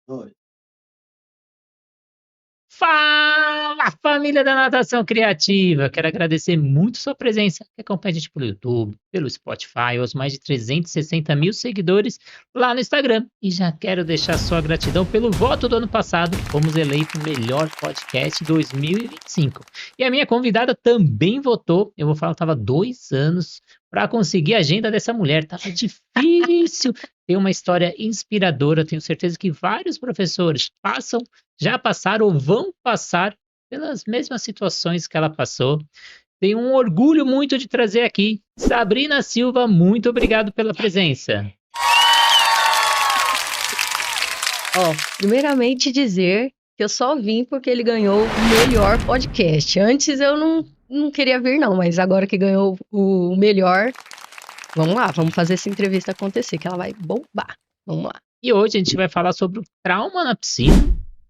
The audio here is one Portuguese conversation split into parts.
Oi. Fala, família da Natação Criativa! Quero agradecer muito sua presença, que acompanha a gente pelo YouTube, pelo Spotify, aos mais de 360 mil seguidores lá no Instagram. E já quero deixar sua gratidão pelo voto do ano passado, que fomos eleitos o melhor podcast 2025. E a minha convidada também votou, eu vou falar, estava 2 anos para conseguir a agenda dessa mulher, tava difícil. Tem uma história inspiradora, tenho certeza que vários professores já passaram ou vão passar pelas mesmas situações que ela passou. Tenho um orgulho muito de trazer aqui Sabrina Silva, muito obrigado pela presença. Ó, primeiramente dizer que eu só vim porque ele ganhou o melhor podcast. Antes eu não queria vir, não, mas agora que ganhou o melhor, vamos lá, vamos fazer essa entrevista acontecer, que ela vai bombar. Vamos lá. E hoje a gente vai falar sobre o trauma na piscina,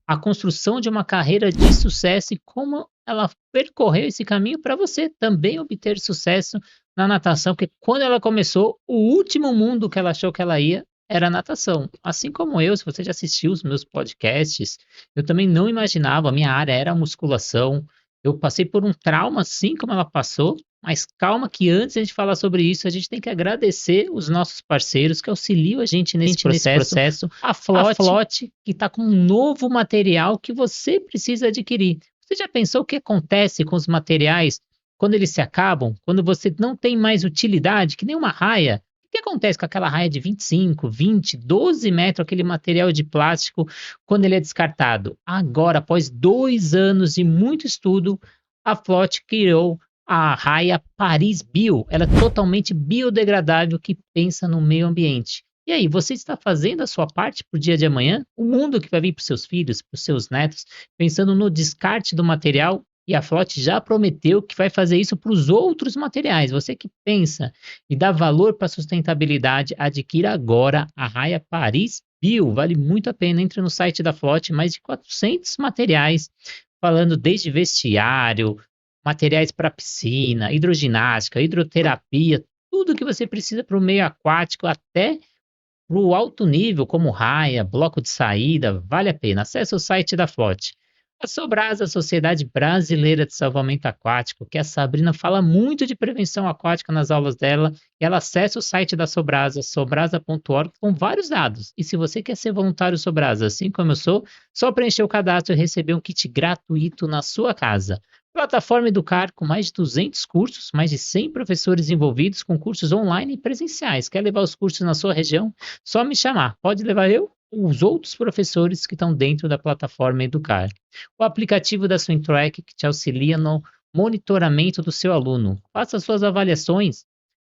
a construção de uma carreira de sucesso e como ela percorreu esse caminho para você também obter sucesso na natação, porque quando ela começou, o último mundo que ela achou que ela ia era a natação. Assim como eu, se você já assistiu os meus podcasts, eu também não imaginava, a minha área era a musculação. Eu passei por um trauma assim como ela passou, mas calma que antes de a gente falar sobre isso, a gente tem que agradecer os nossos parceiros que auxiliam a gente nesse processo. A Flote, que está com um novo material que você precisa adquirir. Você já pensou o que acontece com os materiais quando eles se acabam? Quando você não tem mais utilidade, que nem uma raia? O que acontece com aquela raia de 25, 20, 12 metros, aquele material de plástico, quando ele é descartado? Agora, após 2 anos de muito estudo, a Flote criou a raia Paris Bio. Ela é totalmente biodegradável que pensa no meio ambiente. E aí, você está fazendo a sua parte para o dia de amanhã? O mundo que vai vir para os seus filhos, para os seus netos, pensando no descarte do material? E a Flote já prometeu que vai fazer isso para os outros materiais. Você que pensa e dá valor para a sustentabilidade, adquira agora a raia Paris Bio. Vale muito a pena. Entre no site da Flote, mais de 400 materiais, falando desde vestiário, materiais para piscina, hidroginástica, hidroterapia, tudo que você precisa para o meio aquático, até para o alto nível, como raia, bloco de saída, vale a pena. Acesse o site da FLOT. A Sobrasa, a Sociedade Brasileira de Salvamento Aquático, que a Sabrina fala muito de prevenção aquática nas aulas dela, e ela acessa o site da Sobrasa, sobrasa.org, com vários dados. E se você quer ser voluntário Sobrasa, assim como eu sou, só preencher o cadastro e receber um kit gratuito na sua casa. Plataforma Educar, com mais de 200 cursos, mais de 100 professores envolvidos com cursos online e presenciais. Quer levar os cursos na sua região? Só me chamar. Pode levar eu ou os outros professores que estão dentro da plataforma Educar. O aplicativo da Swintrack que te auxilia no monitoramento do seu aluno. Faça suas avaliações.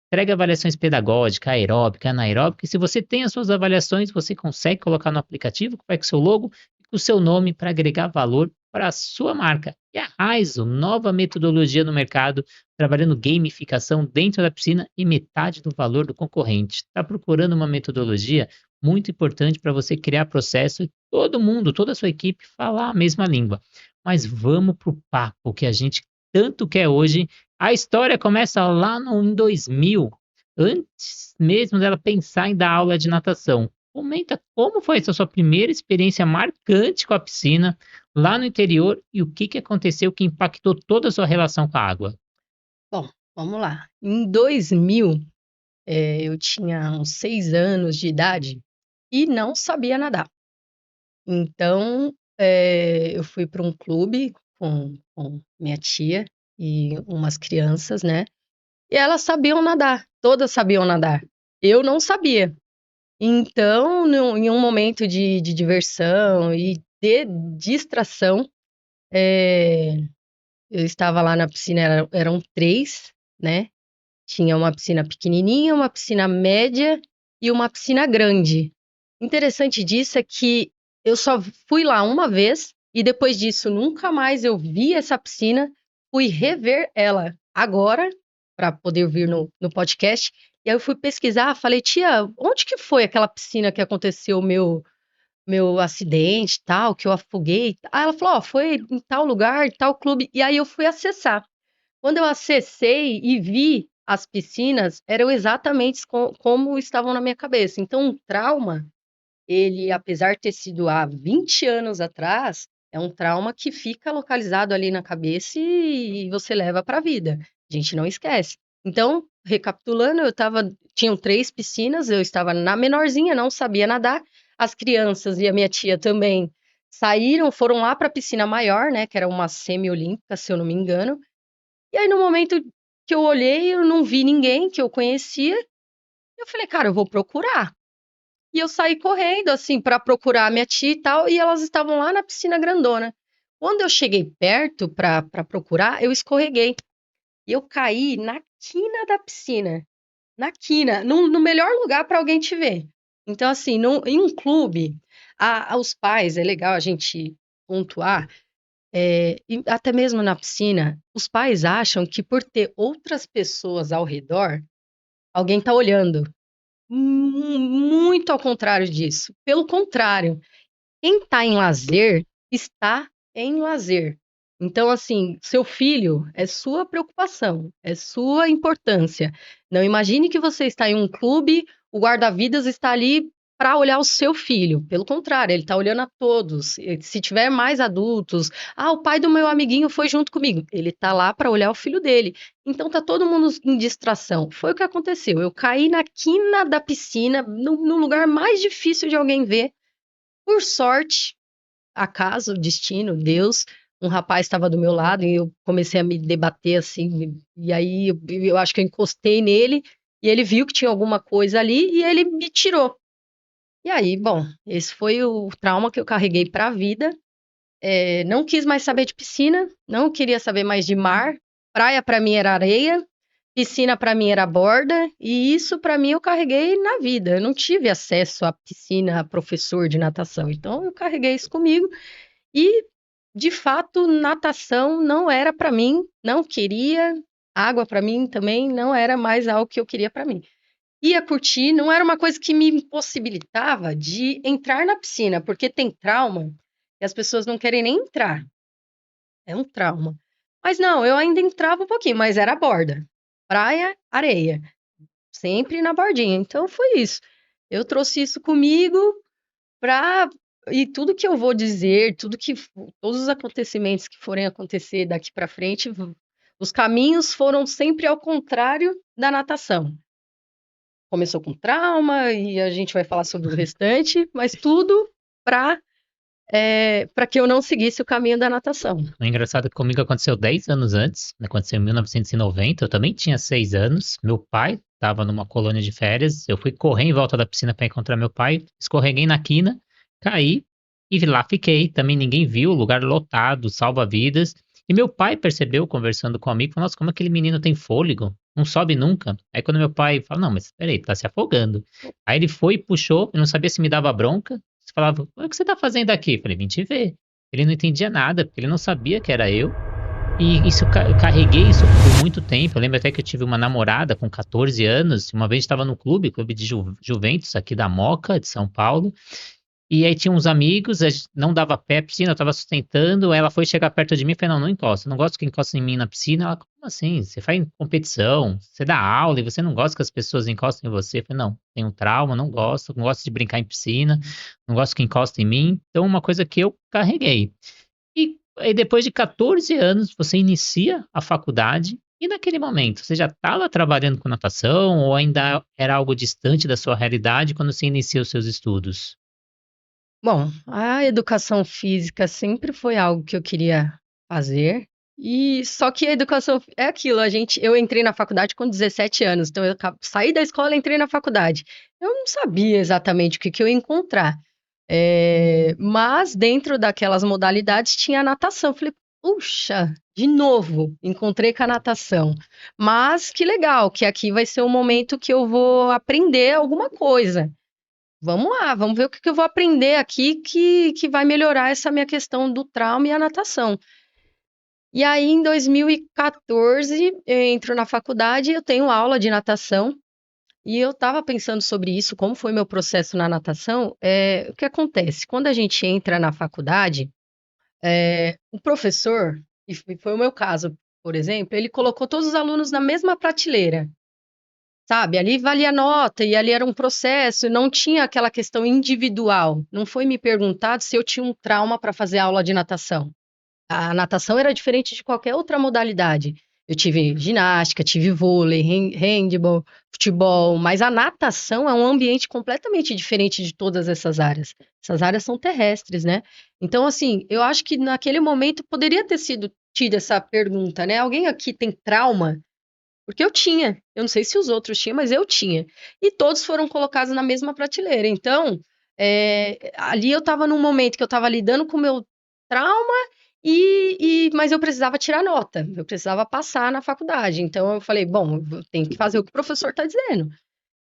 Entregue avaliações pedagógica, aeróbica, anaeróbica. E se você tem as suas avaliações, você consegue colocar no aplicativo que vai com o seu logo e com o seu nome para agregar valor para a sua marca. E a Raizo, nova metodologia no mercado, trabalhando gamificação dentro da piscina e metade do valor do concorrente. Está procurando uma metodologia muito importante para você criar processo e todo mundo, toda a sua equipe falar a mesma língua. Mas vamos para o papo que a gente tanto quer hoje. A história começa lá em 2000, antes mesmo dela pensar em dar aula de natação. Comenta como foi essa sua primeira experiência marcante com a piscina lá no interior e o que aconteceu que impactou toda a sua relação com a água. Bom, vamos lá. Em 2000, eu tinha uns 6 anos de idade e não sabia nadar. Então, eu fui para um clube com minha tia e umas crianças, né? E elas sabiam nadar, todas sabiam nadar. Eu não sabia. Então, em um momento de diversão e de distração, eh, eu estava lá na piscina, eram três, né? Tinha uma piscina pequenininha, uma piscina média e uma piscina grande. Interessante disso é que eu só fui lá uma vez e depois disso nunca mais eu vi essa piscina. Fui rever ela agora para poder vir no podcast. E aí eu fui pesquisar, falei, tia, onde que foi aquela piscina que aconteceu o meu acidente, tal, que eu afoguei? Aí ela falou, ó, foi em tal lugar, tal clube. E aí eu fui acessar. Quando eu acessei e vi as piscinas, eram exatamente como estavam na minha cabeça. Então, um trauma ele, apesar de ter sido há 20 anos atrás, é um trauma que fica localizado ali na cabeça e você leva para a vida. A gente não esquece. Então, recapitulando, tinham 3 piscinas, eu estava na menorzinha, não sabia nadar. As crianças e a minha tia também saíram, foram lá para a piscina maior, né, que era uma semi-olímpica, se eu não me engano. E aí, no momento que eu olhei, eu não vi ninguém que eu conhecia. Eu falei, cara, eu vou procurar. E eu saí correndo, assim, para procurar a minha tia e tal, e elas estavam lá na piscina grandona. Quando eu cheguei perto para procurar, eu escorreguei. E eu caí na quina da piscina. Na quina, no melhor lugar para alguém te ver. Então, assim, em um clube, os pais, é legal a gente pontuar, e até mesmo na piscina, os pais acham que por ter outras pessoas ao redor, alguém está olhando. Muito ao contrário disso. Pelo contrário, quem está em lazer, está em lazer. Então, assim, seu filho é sua preocupação, é sua importância. Não imagine que você está em um clube, o guarda-vidas está ali para olhar o seu filho. Pelo contrário, ele está olhando a todos. Se tiver mais adultos, o pai do meu amiguinho foi junto comigo. Ele está lá para olhar o filho dele. Então tá todo mundo em distração. Foi o que aconteceu. Eu caí na quina da piscina, no lugar mais difícil de alguém ver. Por sorte, acaso, destino, Deus, um rapaz estava do meu lado e eu comecei a me debater assim, e aí eu acho que eu encostei nele e ele viu que tinha alguma coisa ali e ele me tirou. E aí, bom, esse foi o trauma que eu carreguei para a vida. Não quis mais saber de piscina, não queria saber mais de mar. Praia para mim era areia, piscina para mim era borda, e isso para mim eu carreguei na vida. Eu não tive acesso à piscina, a professor de natação, então eu carreguei isso comigo. E, de fato, natação não era para mim, não queria. Água para mim também não era mais algo que eu queria para mim. Ia curtir, não era uma coisa que me impossibilitava de entrar na piscina, porque tem trauma e as pessoas não querem nem entrar. É um trauma. Mas não, eu ainda entrava um pouquinho, mas era a borda. Praia, areia. Sempre na bordinha. Então foi isso. Eu trouxe isso comigo para e tudo que eu vou dizer, todos os acontecimentos que forem acontecer daqui para frente, os caminhos foram sempre ao contrário da natação. Começou com trauma e a gente vai falar sobre o restante, mas tudo para para que eu não seguisse o caminho da natação. O engraçado é que comigo aconteceu 10 anos antes, aconteceu em 1990, eu também tinha 6 anos. Meu pai estava numa colônia de férias, eu fui correr em volta da piscina para encontrar meu pai, escorreguei na quina, caí e lá fiquei. Também ninguém viu, lugar lotado, salva-vidas. E meu pai percebeu, conversando com um amigo, falou: Nossa, como aquele menino tem fôlego, não sobe nunca. Aí quando meu pai falou: Não, mas peraí, tá se afogando. Aí ele foi e puxou, eu não sabia se me dava bronca. Você falava: O que você tá fazendo aqui? Eu falei: Vim te ver. Ele não entendia nada, porque ele não sabia que era eu. E isso eu carreguei isso por muito tempo. Eu lembro até que eu tive uma namorada com 14 anos. Uma vez estava no clube de Juventus aqui da Moca, de São Paulo. E aí tinha uns amigos, a gente não dava pé à piscina, eu tava sustentando. Ela foi chegar perto de mim e falei: Não, não encosta. Eu não gosto que encosta em mim na piscina. Ela: Como assim? Você faz competição, você dá aula e você não gosta que as pessoas encostem em você. Eu falei: Não, tenho um trauma, não gosto de brincar em piscina, não gosto que encostem em mim. Então, uma coisa que eu carreguei. E aí, depois de 14 anos, você inicia a faculdade. E naquele momento, você já estava trabalhando com natação ou ainda era algo distante da sua realidade quando você inicia os seus estudos? Bom, a educação física sempre foi algo que eu queria fazer. E só que a educação é aquilo, eu entrei na faculdade com 17 anos, então saí da escola e entrei na faculdade. Eu não sabia exatamente o que eu ia encontrar. Mas dentro daquelas modalidades tinha a natação. Falei, puxa, de novo, encontrei com a natação. Mas que legal, que aqui vai ser um momento que eu vou aprender alguma coisa. Vamos lá, vamos ver o que eu vou aprender aqui que vai melhorar essa minha questão do trauma e a natação. E aí, em 2014, eu entro na faculdade e eu tenho aula de natação. E eu estava pensando sobre isso, como foi meu processo na natação. O que acontece? Quando a gente entra na faculdade, o professor, e foi o meu caso, por exemplo, ele colocou todos os alunos na mesma prateleira. sabe? Ali valia nota e ali era um processo, não tinha aquela questão individual. Não foi me perguntado se eu tinha um trauma para fazer aula de natação. A natação era diferente de qualquer outra modalidade. Eu tive ginástica, tive vôlei, handball, futebol, mas a natação é um ambiente completamente diferente de todas essas áreas. Essas áreas são terrestres, né? Então, assim, eu acho que naquele momento poderia ter sido tido essa pergunta, né? Alguém aqui tem trauma? Porque eu tinha. Eu não sei se os outros tinham, mas eu tinha. E todos foram colocados na mesma prateleira. Então, ali eu estava num momento que eu estava lidando com o meu trauma, mas eu precisava tirar nota. Eu precisava passar na faculdade. Então, eu falei, bom, eu tenho que fazer o que o professor está dizendo.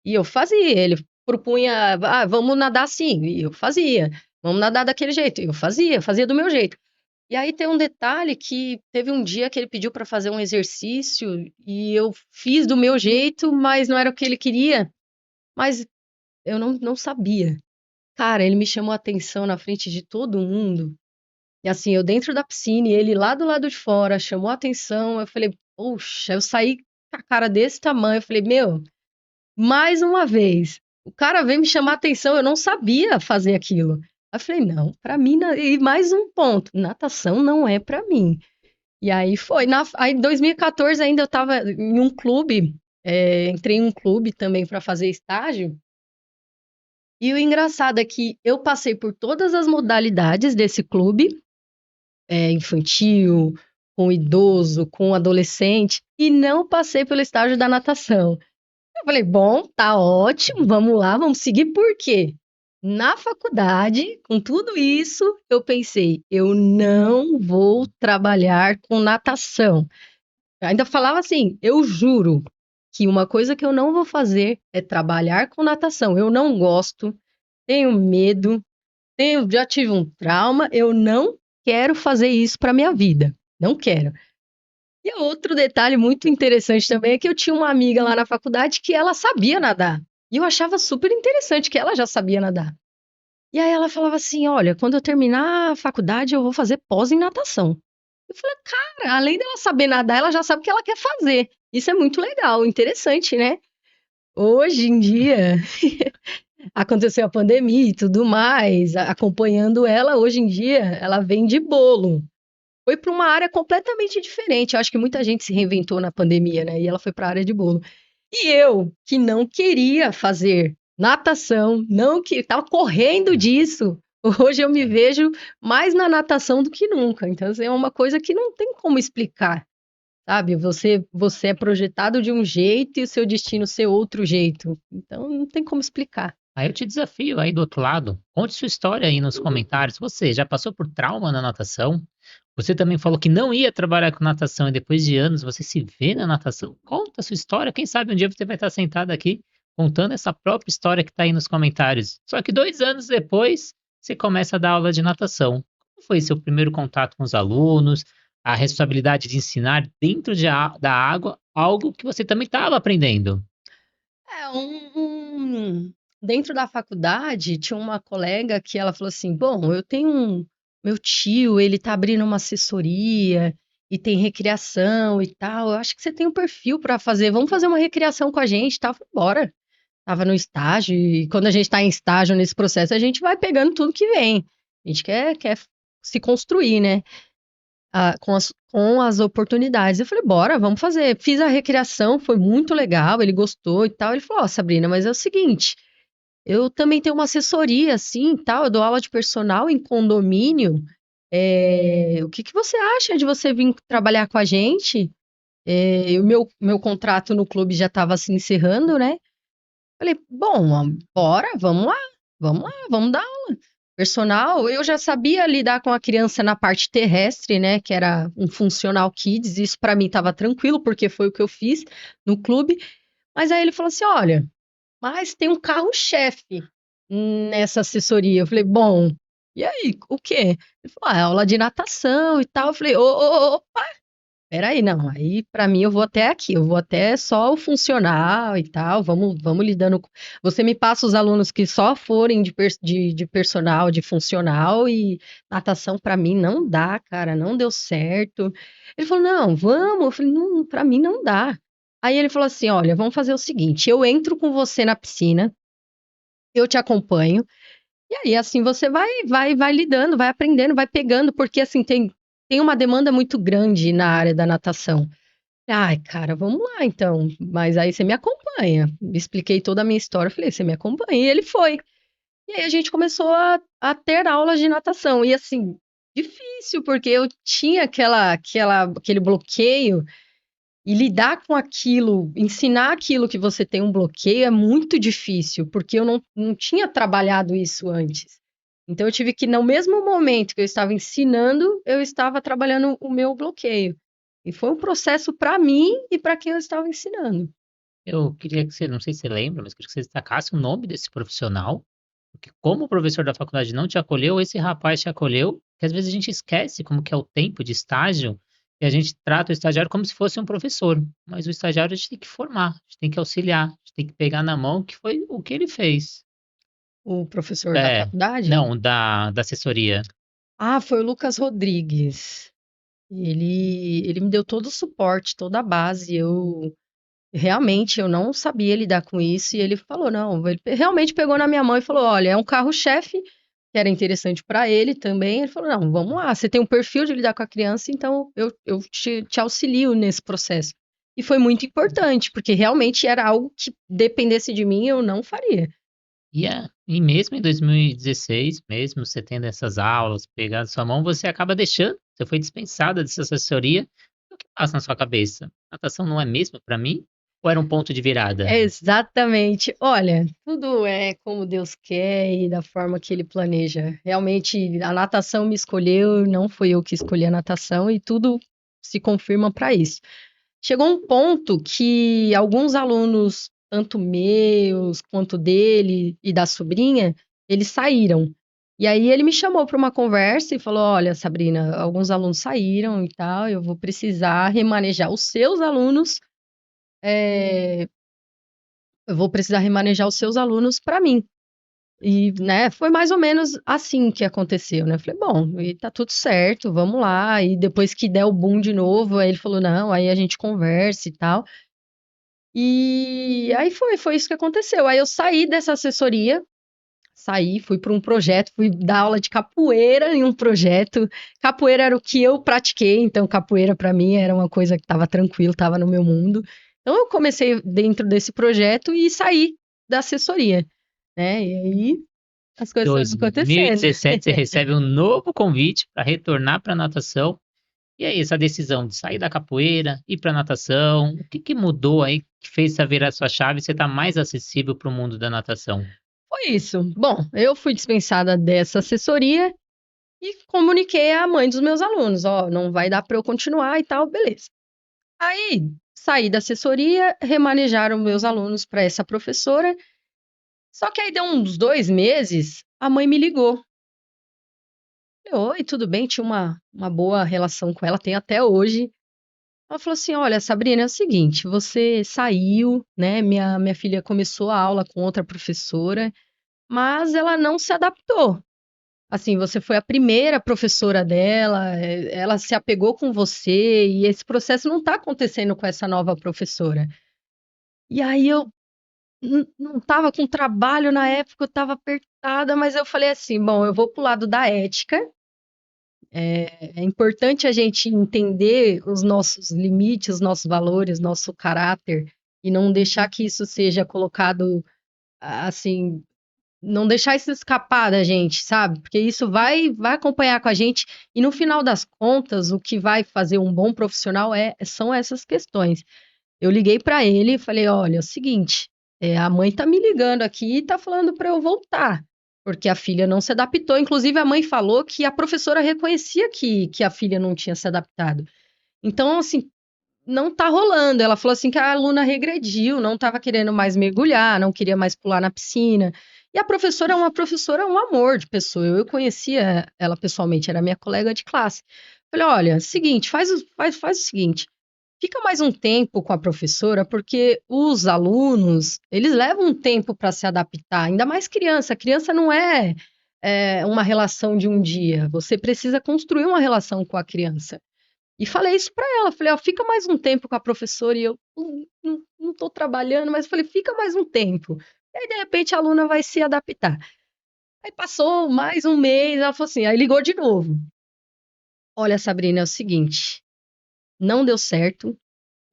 E eu fazia. Ele propunha, vamos nadar assim. E eu fazia. Vamos nadar daquele jeito. Eu fazia do meu jeito. E aí tem um detalhe que teve um dia que ele pediu para fazer um exercício e eu fiz do meu jeito, mas não era o que ele queria, mas eu não sabia. Cara, ele me chamou a atenção na frente de todo mundo. E assim, eu dentro da piscina e ele lá do lado de fora chamou a atenção. Eu falei, poxa, eu saí com a cara desse tamanho. Eu falei, meu, mais uma vez, o cara veio me chamar a atenção, eu não sabia fazer aquilo. Aí eu falei, não, pra mim, e mais um ponto, natação não é pra mim. E aí foi, aí em 2014 ainda eu tava em um clube, entrei em um clube também pra fazer estágio, e o engraçado é que eu passei por todas as modalidades desse clube, infantil, com idoso, com adolescente, e não passei pelo estágio da natação. Eu falei, bom, tá ótimo, vamos lá, vamos seguir. Por quê? Na faculdade, com tudo isso, eu pensei, eu não vou trabalhar com natação. Eu ainda falava assim, eu juro que uma coisa que eu não vou fazer é trabalhar com natação. Eu não gosto, tenho medo, já tive um trauma, eu não quero fazer isso para minha vida. Não quero. E outro detalhe muito interessante também é que eu tinha uma amiga lá na faculdade que ela sabia nadar. E eu achava super interessante que ela já sabia nadar. E aí ela falava assim: olha, quando eu terminar a faculdade, eu vou fazer pós em natação. Eu falei, cara, além dela saber nadar, ela já sabe o que ela quer fazer. Isso é muito legal, interessante, né? Hoje em dia, aconteceu a pandemia e tudo mais, acompanhando ela, hoje em dia, ela vende bolo. Foi para uma área completamente diferente. Eu acho que muita gente se reinventou na pandemia, né? E ela foi para a área de bolo. E eu, que não queria fazer natação, não que estava correndo disso, hoje eu me vejo mais na natação do que nunca. Então, assim, é uma coisa que não tem como explicar, sabe? Você é projetado de um jeito e o seu destino ser outro jeito. Então, não tem como explicar. Aí eu te desafio aí do outro lado. Conte sua história aí nos comentários. Você já passou por trauma na natação? Você também falou que não ia trabalhar com natação e depois de anos você se vê na natação. Conta a sua história. Quem sabe um dia você vai estar sentado aqui contando essa própria história que está aí nos comentários. Só que 2 anos depois você começa a dar aula de natação. Como foi seu primeiro contato com os alunos? A responsabilidade de ensinar dentro da água algo que você também estava aprendendo. É, dentro da faculdade, tinha uma colega que ela falou assim: bom, eu tenho meu tio, ele tá abrindo uma assessoria e tem recriação e tal. Eu acho que você tem um perfil para fazer. Vamos fazer uma recriação com a gente, tá? Falei, bora. Tava no estágio, e quando a gente tá em estágio nesse processo, a gente vai pegando tudo que vem. A gente quer se construir, né? Com as oportunidades. Eu falei, bora, vamos fazer. Fiz a recriação, foi muito legal, ele gostou e tal. Ele falou, ó, Sabrina, mas é o seguinte, eu também tenho uma assessoria, assim, e tal, eu dou aula de personal em condomínio. O que que você acha de você vir trabalhar com a gente? O meu contrato no clube já estava se encerrando, né? Falei, bom, bora, vamos lá, vamos dar aula. Personal, eu já sabia lidar com a criança na parte terrestre, né, que era um funcional kids, isso para mim estava tranquilo, porque foi o que eu fiz no clube. Mas aí ele falou assim: olha, mas tem um carro-chefe nessa assessoria. Eu falei, bom, e aí, o quê? Ele falou, é aula de natação e tal. Eu falei, opa, peraí, não, aí para mim eu vou até aqui, eu vou até só o funcional e tal, vamos lidando. Você me passa os alunos que só forem de personal, de funcional e natação para mim não dá, cara, não deu certo. Ele falou, não, vamos. Eu falei, não, para mim não dá. Aí ele falou assim: olha, vamos fazer o seguinte: eu entro com você na piscina, eu te acompanho, e aí assim você vai lidando, vai aprendendo, vai pegando, porque assim tem uma demanda muito grande na área da natação. Ai, cara, vamos lá então. Mas aí você me acompanha. Expliquei toda a minha história, falei, você me acompanha. E ele foi. E aí a gente começou a ter aulas de natação. E assim, difícil, porque eu tinha aquele bloqueio. E lidar com aquilo, ensinar aquilo que você tem um bloqueio é muito difícil, porque eu não tinha trabalhado isso antes. Então eu tive que, no mesmo momento que eu estava ensinando, eu estava trabalhando o meu bloqueio. E foi um processo para mim e para quem eu estava ensinando. Eu queria que você, não sei se você lembra, mas queria que você destacasse o nome desse profissional, porque como o professor da faculdade não te acolheu, esse rapaz te acolheu, que às vezes a gente esquece como que é o tempo de estágio, e a gente trata o estagiário como se fosse um professor, mas o estagiário a gente tem que formar, a gente tem que auxiliar, a gente tem que pegar na mão, que foi o que ele fez. O professor da É, faculdade? não, da assessoria. Ah, foi o Lucas Rodrigues. Ele me deu todo o suporte, toda a base. Realmente, eu não sabia lidar com isso, e ele falou, não, ele realmente pegou na minha mão e falou, olha, é um carro-chefe, que era interessante para ele também, ele falou, não, vamos lá, você tem um perfil de lidar com a criança, então eu te auxilio nesse processo. E foi muito importante, porque realmente era algo que dependesse de mim, eu não faria. E mesmo em 2016, mesmo você tendo essas aulas, pegando sua mão, você acaba deixando, você foi dispensada dessa assessoria. O que passa na sua cabeça? Natação não é mesmo para mim? Ou era um ponto de virada? É exatamente. Olha, tudo é como Deus quer e da forma que Ele planeja. Realmente, a natação me escolheu, não fui eu que escolhi a natação e tudo se confirma para isso. Chegou um ponto que alguns alunos, tanto meus quanto dele e da sobrinha, eles saíram. E aí ele me chamou para uma conversa e falou: Olha, Sabrina, alguns alunos saíram e tal, eu vou precisar remanejar os seus alunos. Eu vou precisar remanejar os seus alunos para mim. E, né, foi mais ou menos assim que aconteceu, né? Eu falei, bom, e tá tudo certo, vamos lá. E depois que der o boom de novo, aí ele falou, não, aí a gente conversa e tal. E aí foi isso que aconteceu. Aí eu saí dessa assessoria, fui para um projeto, fui dar aula de capoeira em um projeto. Capoeira era o que eu pratiquei, então capoeira para mim era uma coisa que estava tranquilo, estava no meu mundo. Então eu comecei dentro desse projeto e saí da assessoria, né? E aí as coisas foram acontecendo. 2017 você recebe um novo convite para retornar para a natação. E aí, essa decisão de sair da capoeira, ir para a natação, o que que mudou aí que fez você virar sua chave e você estar mais acessível para o mundo da natação? Foi isso. Bom, eu fui dispensada dessa assessoria e comuniquei à mãe dos meus alunos, ó, não vai dar para eu continuar e tal, beleza. Aí saí da assessoria, remanejaram meus alunos para essa professora. Só que aí deu uns 2 meses, a mãe me ligou. Oi, tudo bem? Tinha uma boa relação com ela, tem até hoje. Ela falou assim: Olha, Sabrina, é o seguinte, você saiu, né? Minha filha começou a aula com outra professora, mas ela não se adaptou. Assim, você foi a primeira professora dela, ela se apegou com você, e esse processo não está acontecendo com essa nova professora. E aí eu não estava com trabalho na época, eu estava apertada, mas eu falei assim: bom, eu vou pro lado da ética. É importante a gente entender os nossos limites, os nossos valores, nosso caráter, e não deixar que isso seja colocado assim, não deixar isso escapar da gente, sabe? Porque isso vai acompanhar com a gente, e no final das contas, o que vai fazer um bom profissional são essas questões. Eu liguei para ele e falei: olha, é o seguinte, a mãe tá me ligando aqui e tá falando para eu voltar, porque a filha não se adaptou. Inclusive, a mãe falou que a professora reconhecia que a filha não tinha se adaptado. Então, assim, não tá rolando. Ela falou assim que a aluna regrediu, não estava querendo mais mergulhar, não queria mais pular na piscina. E a professora é uma professora, um amor de pessoa. Eu conhecia ela pessoalmente, era minha colega de classe. Falei: olha, seguinte, faz o seguinte. Fica mais um tempo com a professora, porque os alunos, eles levam um tempo para se adaptar, ainda mais criança. A criança não é uma relação de um dia. Você precisa construir uma relação com a criança. E falei isso pra ela, falei, ó, fica mais um tempo com a professora, e eu não tô trabalhando, mas falei, fica mais um tempo. E aí, de repente, a aluna vai se adaptar. Aí passou mais um mês, ela falou assim, aí ligou de novo. Olha, Sabrina, é o seguinte, não deu certo,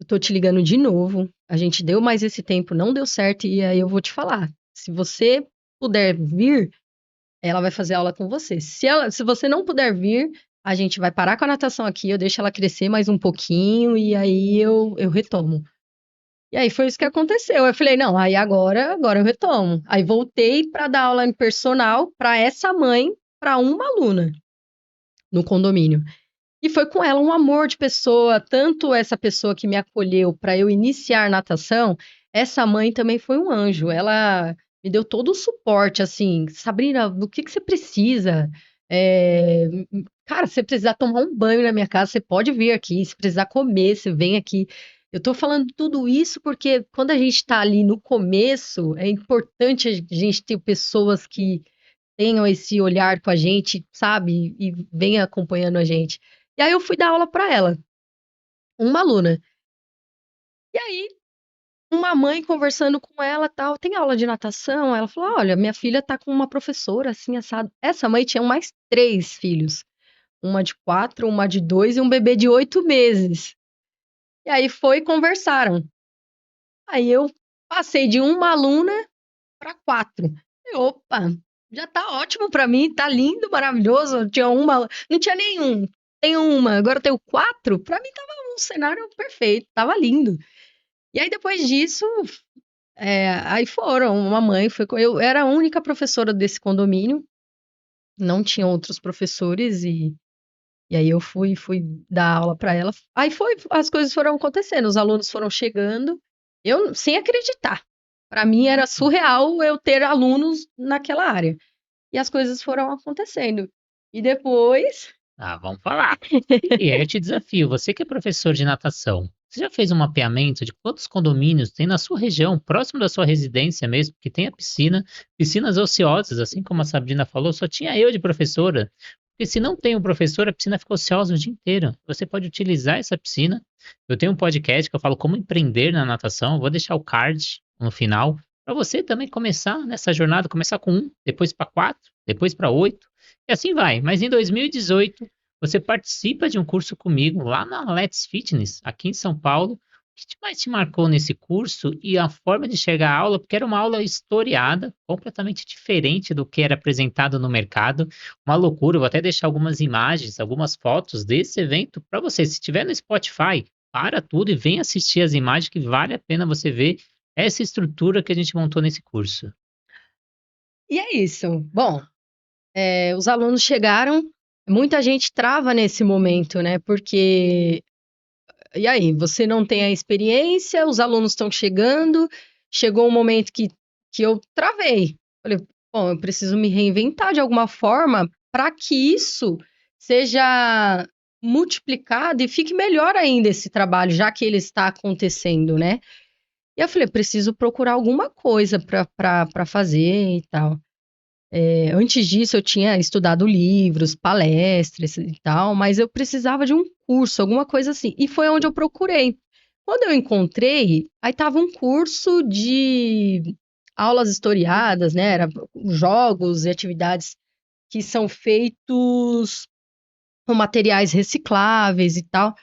eu tô te ligando de novo, a gente deu mais esse tempo, não deu certo, e aí eu vou te falar, se você puder vir, ela vai fazer aula com você. Se você não puder vir, a gente vai parar com a natação aqui, eu deixo ela crescer mais um pouquinho e aí eu retomo. E aí foi isso que aconteceu. Eu falei, não, aí agora eu retomo. Aí voltei para dar aula em personal para essa mãe, para uma aluna no condomínio. E foi com ela um amor de pessoa, tanto essa pessoa que me acolheu para eu iniciar natação, essa mãe também foi um anjo. Ela me deu todo o suporte, assim, Sabrina, do que você precisa? É, cara, se você precisar tomar um banho na minha casa, você pode vir aqui. Se precisar comer, você vem aqui. Eu tô falando tudo isso porque quando a gente tá ali no começo, é importante a gente ter pessoas que tenham esse olhar com a gente, sabe? E venham acompanhando a gente. E aí eu fui dar aula para ela, uma aluna. E aí, uma mãe conversando com ela, tal, tem aula de natação? Ela falou: "Olha, minha filha tá com uma professora assim assado". Essa mãe tinha mais 3 filhos, uma de 4, uma de 2 e um bebê de 8 meses. E aí foi e conversaram. Aí eu passei de uma aluna para 4. E, opa, já tá ótimo para mim, tá lindo, maravilhoso. Tinha uma, não tinha nenhum. Tem uma, agora eu tenho 4. Para mim tava um cenário perfeito, tava lindo. E aí depois disso, aí foram, uma mãe foi, eu era a única professora desse condomínio, não tinha outros professores e aí eu fui dar aula para ela. Aí foi, as coisas foram acontecendo, os alunos foram chegando, eu sem acreditar. Para mim era surreal eu ter alunos naquela área. E as coisas foram acontecendo. E depois, Ah, vamos falar. E aí eu te desafio, você que é professor de natação, você já fez um mapeamento de quantos condomínios tem na sua região, próximo da sua residência mesmo, que tenha piscina, piscinas ociosas, assim como a Sabrina falou, só tinha eu de professora. Porque se não tem um professor, a piscina fica ociosa o dia inteiro. Você pode utilizar essa piscina. Eu tenho um podcast que eu falo como empreender na natação, eu vou deixar o card no final, para você também começar nessa jornada, começar com um, depois para 4, depois para 8, e assim vai. Mas em 2018 você participa de um curso comigo lá na Let's Fitness, aqui em São Paulo. O que mais te marcou nesse curso e a forma de chegar à aula? Porque era uma aula historiada, completamente diferente do que era apresentado no mercado. Uma loucura. Eu vou até deixar algumas imagens, algumas fotos desse evento para você. Se estiver no Spotify, para tudo e vem assistir as imagens, que vale a pena você ver essa estrutura que a gente montou nesse curso. e é isso. Bom, os alunos chegaram, muita gente trava nesse momento, né? Porque e aí, você não tem a experiência, os alunos estão chegando, chegou um momento que eu travei. Falei, bom, eu preciso me reinventar de alguma forma para que isso seja multiplicado e fique melhor ainda esse trabalho, já que ele está acontecendo, né? E eu falei, preciso procurar alguma coisa para fazer e tal. Antes disso, eu tinha estudado livros, palestras e tal, mas eu precisava de um curso, alguma coisa assim. E foi onde eu procurei. Quando eu encontrei, aí estava um curso de aulas historiadas, né? Era jogos e atividades que são feitos com materiais recicláveis e tal.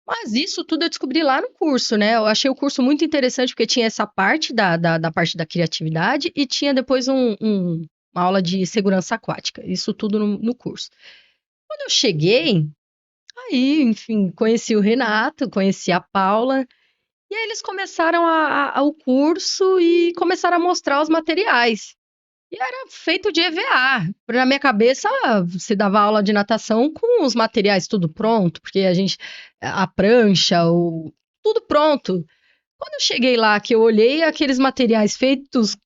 Mas isso tudo eu descobri lá no curso, né? Eu achei o curso muito interessante porque tinha essa parte da parte da criatividade e tinha depois uma aula de segurança aquática. Isso tudo no curso. Quando eu cheguei, aí, enfim, conheci o Renato, conheci a Paula, e aí eles começaram o curso e começaram a mostrar os materiais. E era feito de EVA. Na minha cabeça, você dava aula de natação com os materiais tudo pronto, porque a prancha, tudo pronto. Quando eu cheguei lá, que eu olhei aqueles materiais feitos,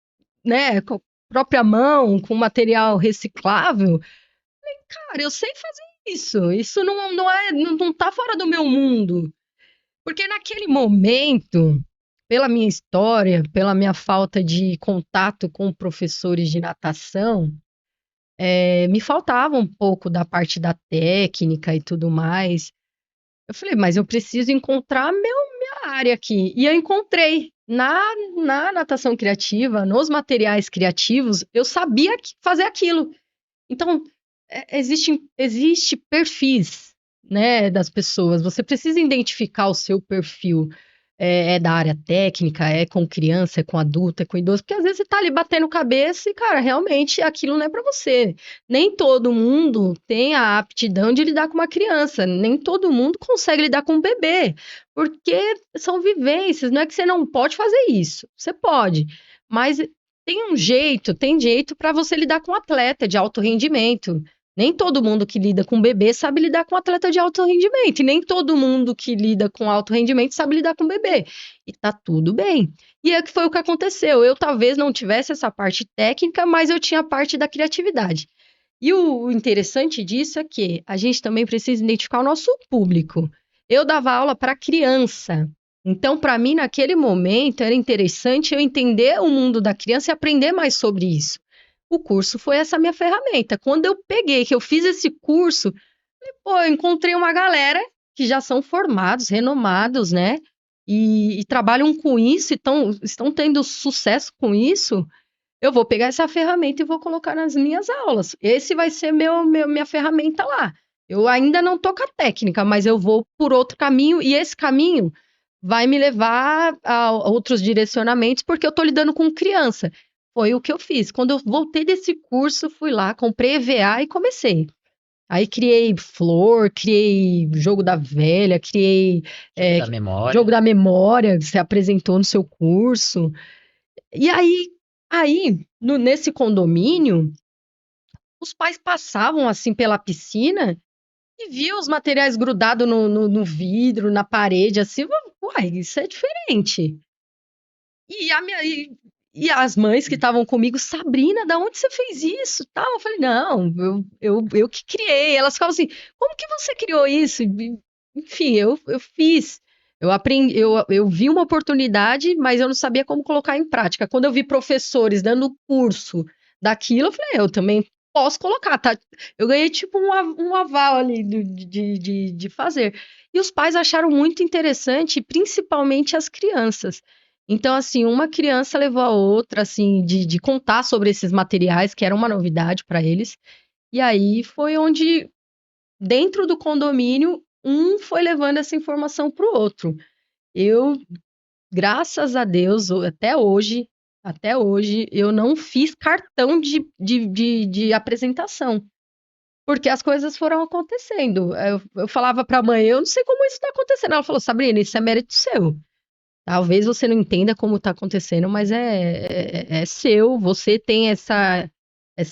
né, com a própria mão, com material reciclável, cara, eu sei fazer isso. Isso não tá fora do meu mundo. Porque naquele momento, pela minha história, pela minha falta de contato com professores de natação, me faltava um pouco da parte da técnica e tudo mais. Eu falei, mas eu preciso encontrar minha área aqui. E eu encontrei. Na natação criativa, nos materiais criativos, eu sabia fazer aquilo. Então, existe perfis, né, das pessoas. Você precisa identificar o seu perfil. É da área técnica, é com criança, é com adulto, é com idoso, porque às vezes você tá ali batendo cabeça e, cara, realmente aquilo não é para você. Nem todo mundo tem a aptidão de lidar com uma criança, nem todo mundo consegue lidar com um bebê, porque são vivências, não é que você não pode fazer isso, você pode, mas tem jeito para você lidar com um atleta de alto rendimento. Nem todo mundo que lida com bebê sabe lidar com atleta de alto rendimento, e nem todo mundo que lida com alto rendimento sabe lidar com bebê. E tá tudo bem. E é que foi o que aconteceu. Eu talvez não tivesse essa parte técnica, mas eu tinha a parte da criatividade. E o interessante disso é que a gente também precisa identificar o nosso público. Eu dava aula para criança. Então, para mim, naquele momento, era interessante eu entender o mundo da criança e aprender mais sobre isso. O curso foi essa minha ferramenta. Quando eu peguei, que eu fiz esse curso, pô, eu encontrei uma galera que já são formados, renomados, né? E trabalham com isso e estão tendo sucesso com isso. Eu vou pegar essa ferramenta e vou colocar nas minhas aulas. Esse vai ser minha ferramenta lá. Eu ainda não tô com a técnica, mas eu vou por outro caminho, e esse caminho vai me levar a outros direcionamentos, porque eu tô lidando com criança. Foi o que eu fiz. Quando eu voltei desse curso, fui lá, comprei EVA e comecei. Aí criei flor, criei jogo da velha, criei Jogo é, da jogo memória. da memória, que você apresentou no seu curso. E nesse condomínio, os pais passavam assim pela piscina e viam os materiais grudados no vidro, na parede, assim, uai, isso é diferente. E, a minha, e as mães que estavam comigo, Sabrina, da onde você fez isso? Tal. Eu falei, não, eu que criei. Elas ficavam assim, como que você criou isso? Enfim, eu fiz. Eu aprendi, eu vi uma oportunidade, mas eu não sabia como colocar em prática. Quando eu vi professores dando curso daquilo, eu falei, eu também posso colocar, tá? Eu ganhei tipo um aval ali de fazer. E os pais acharam muito interessante, principalmente as crianças. Então, assim, uma criança levou a outra, assim, de contar sobre esses materiais, que era uma novidade para eles. E aí foi onde, dentro do condomínio, um foi levando essa informação para o outro. Eu, graças a Deus, até hoje, eu não fiz cartão de apresentação, porque as coisas foram acontecendo. Eu falava para a mãe, eu não sei como isso está acontecendo. Ela falou, Sabrina, isso é mérito seu. Talvez você não entenda como está acontecendo, mas é seu, você tem essa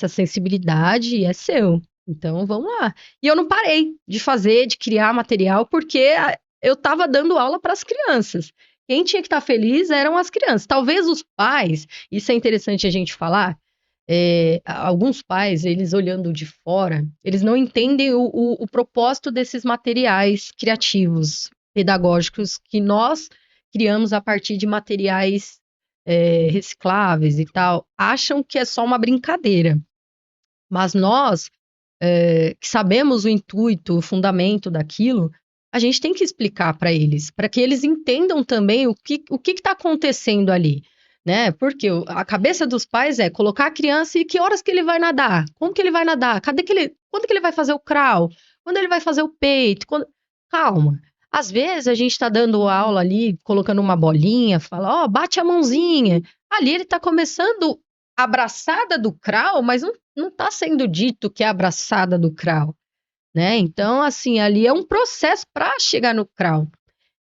sensibilidade e é seu. Então vamos lá. E eu não parei de fazer, de criar material, porque eu estava dando aula para as crianças. Quem tinha que estar feliz eram as crianças. Talvez os pais, isso é interessante a gente falar, alguns pais, eles olhando de fora, eles não entendem o propósito desses materiais criativos, pedagógicos, que nós criamos a partir de materiais recicláveis e tal, acham que é só uma brincadeira. Mas nós, que sabemos o intuito, o fundamento daquilo, a gente tem que explicar para eles, para que eles entendam também o que está acontecendo ali, né? Porque a cabeça dos pais é colocar a criança e que horas que ele vai nadar? Como que ele vai nadar? Quando que ele vai fazer o crawl? Quando ele vai fazer o peito? Calma. Às vezes a gente está dando aula ali, colocando uma bolinha, fala, ó, bate a mãozinha. Ali ele está começando a abraçada do crawl, mas não está sendo dito que é a abraçada do crawl, né? Então, assim, ali é um processo para chegar no crawl.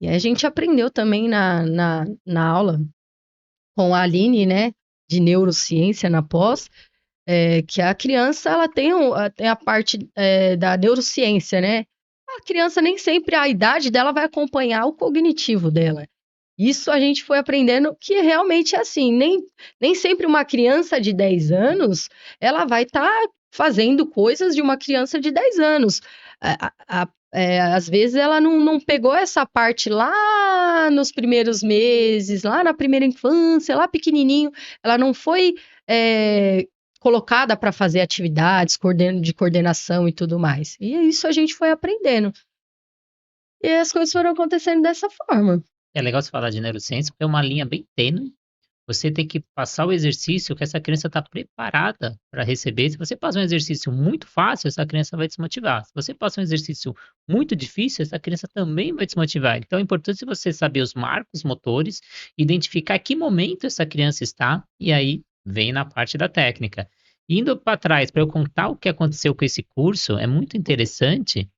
E aí a gente aprendeu também na aula com a Aline, né, de neurociência na pós, que a criança ela tem a parte da neurociência, né? A criança nem sempre a idade dela vai acompanhar o cognitivo dela. Isso a gente foi aprendendo que realmente é assim, nem sempre uma criança de 10 anos, ela vai estar fazendo coisas de uma criança de 10 anos. Às vezes ela não pegou essa parte lá nos primeiros meses, lá na primeira infância, lá pequenininho, ela não foi colocada para fazer atividades de coordenação e tudo mais. E isso a gente foi aprendendo. E as coisas foram acontecendo dessa forma. É legal você falar de neurociência, porque é uma linha bem tênue. Você tem que passar o exercício que essa criança está preparada para receber. Se você passa um exercício muito fácil, essa criança vai desmotivar. Se você passa um exercício muito difícil, essa criança também vai desmotivar. Então é importante você saber os marcos motores, identificar que momento essa criança está, e aí vem na parte da técnica. Indo para trás, para eu contar o que aconteceu com esse curso, é muito interessante,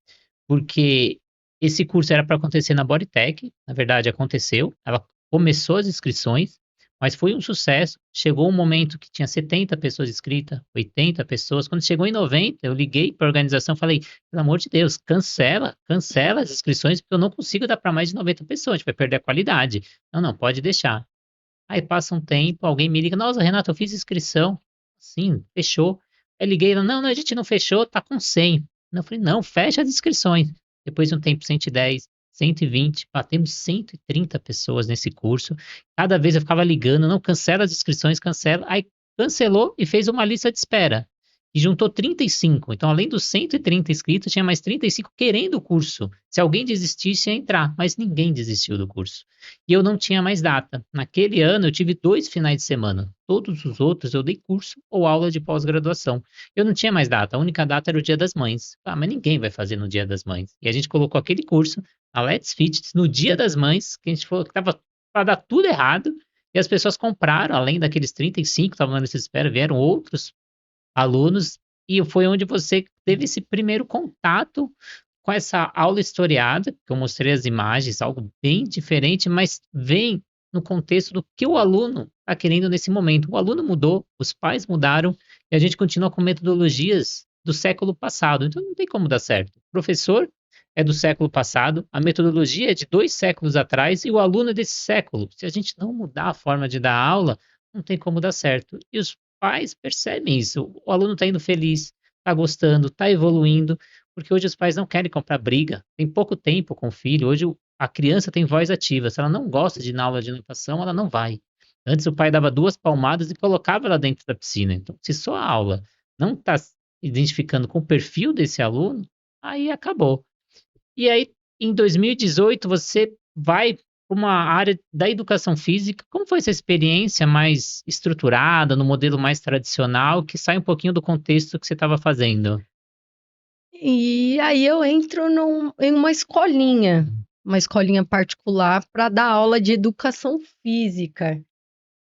porque esse curso era para acontecer na Bodytech, na verdade aconteceu, ela começou as inscrições, mas foi um sucesso. Chegou um momento que tinha 70 pessoas inscritas, 80 pessoas. Quando chegou em 90, eu liguei para a organização e falei: pelo amor de Deus, cancela as inscrições, porque eu não consigo dar para mais de 90 pessoas, a gente vai perder a qualidade. Não, não, pode deixar. Aí passa um tempo, alguém me liga: nossa, Renato, eu fiz inscrição. Sim, fechou. Aí liguei, ela: não, não, a gente não fechou, tá com 100. Eu falei: não, fecha as inscrições. Depois de um tempo, 110, 120, batemos 130 pessoas nesse curso. Cada vez eu ficava ligando: não, cancela as inscrições, cancela. Aí cancelou e fez uma lista de espera. E juntou 35. Então, além dos 130 inscritos, tinha mais 35 querendo o curso. Se alguém desistisse, ia entrar, mas ninguém desistiu do curso. E eu não tinha mais data. Naquele ano, eu tive 2 finais de semana. Todos os outros eu dei curso ou aula de pós-graduação. Eu não tinha mais data. A única data era o Dia das Mães. Ah, mas ninguém vai fazer no Dia das Mães. E a gente colocou aquele curso, a Let's Fit, no Dia das Mães, que a gente falou que estava para dar tudo errado. E as pessoas compraram, além daqueles 35 que estavam na lista de espera, vieram outros alunos. E foi onde você teve esse primeiro contato com essa aula historiada, que eu mostrei as imagens, algo bem diferente, mas vem no contexto do que o aluno está querendo nesse momento. O aluno mudou, os pais mudaram, e a gente continua com metodologias do século passado. Então não tem como dar certo. O professor é do século passado, a metodologia é de 2 séculos atrás, e o aluno é desse século. Se a gente não mudar a forma de dar aula, não tem como dar certo. E os pais percebem isso. O aluno está indo feliz, está gostando, está evoluindo, porque hoje os pais não querem comprar briga, tem pouco tempo com o filho. Hoje a criança tem voz ativa. Se ela não gosta de ir na aula de natação, ela não vai. Antes o pai dava 2 palmadas e colocava ela dentro da piscina. Então, se sua aula não está identificando com o perfil desse aluno, aí acabou. E aí, em 2018, você vai para uma área da educação física. Como foi essa experiência mais estruturada, no modelo mais tradicional, que sai um pouquinho do contexto que você estava fazendo? E aí eu entro em uma escolinha particular para dar aula de educação física.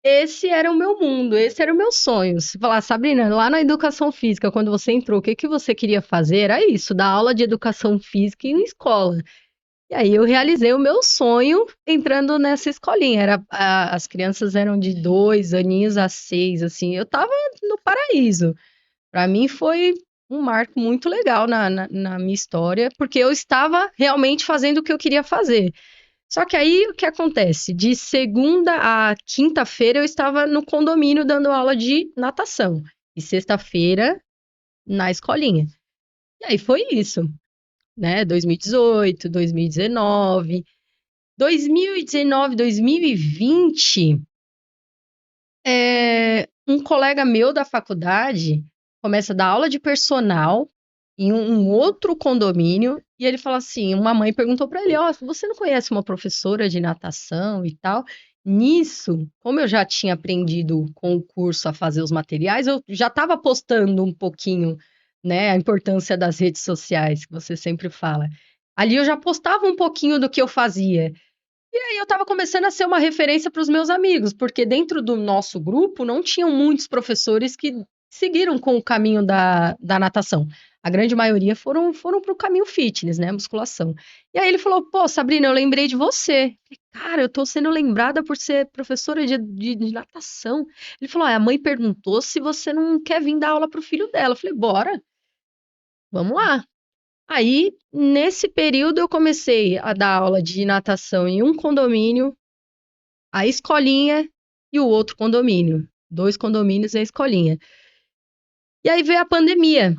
Esse era o meu mundo, esse era o meu sonho. Se falar, Sabrina, lá na educação física, quando você entrou, o que que você queria fazer? Era isso, dar aula de educação física em escola. E aí eu realizei o meu sonho entrando nessa escolinha. As crianças eram de 2 aninhos a 6, assim. Eu tava no paraíso. Para mim foi um marco muito legal na minha história, porque eu estava realmente fazendo o que eu queria fazer. Só que aí o que acontece? De segunda a quinta-feira eu estava no condomínio dando aula de natação. E sexta-feira na escolinha. E aí foi isso, né? 2018, 2019. 2019, 2020, um colega meu da faculdade começa a dar aula de personal em um outro condomínio e ele fala assim, uma mãe perguntou para ele, ó, você não conhece uma professora de natação e tal? Nisso, como eu já tinha aprendido com o curso a fazer os materiais, eu já estava postando um pouquinho, né, a importância das redes sociais que você sempre fala. Ali eu já postava um pouquinho do que eu fazia. E aí eu estava começando a ser uma referência para os meus amigos, porque dentro do nosso grupo não tinham muitos professores que seguiram com o caminho da natação. A grande maioria foram para o caminho fitness, né? Musculação. E aí ele falou: pô, Sabrina, eu lembrei de você. Eu falei, cara, eu tô sendo lembrada por ser professora de natação. Ele falou: a mãe perguntou se você não quer vir dar aula pro filho dela. Eu falei: bora, vamos lá. Aí, nesse período, eu comecei a dar aula de natação em um condomínio, a escolinha e o outro condomínio. 2 condomínios e a escolinha. E aí veio a pandemia.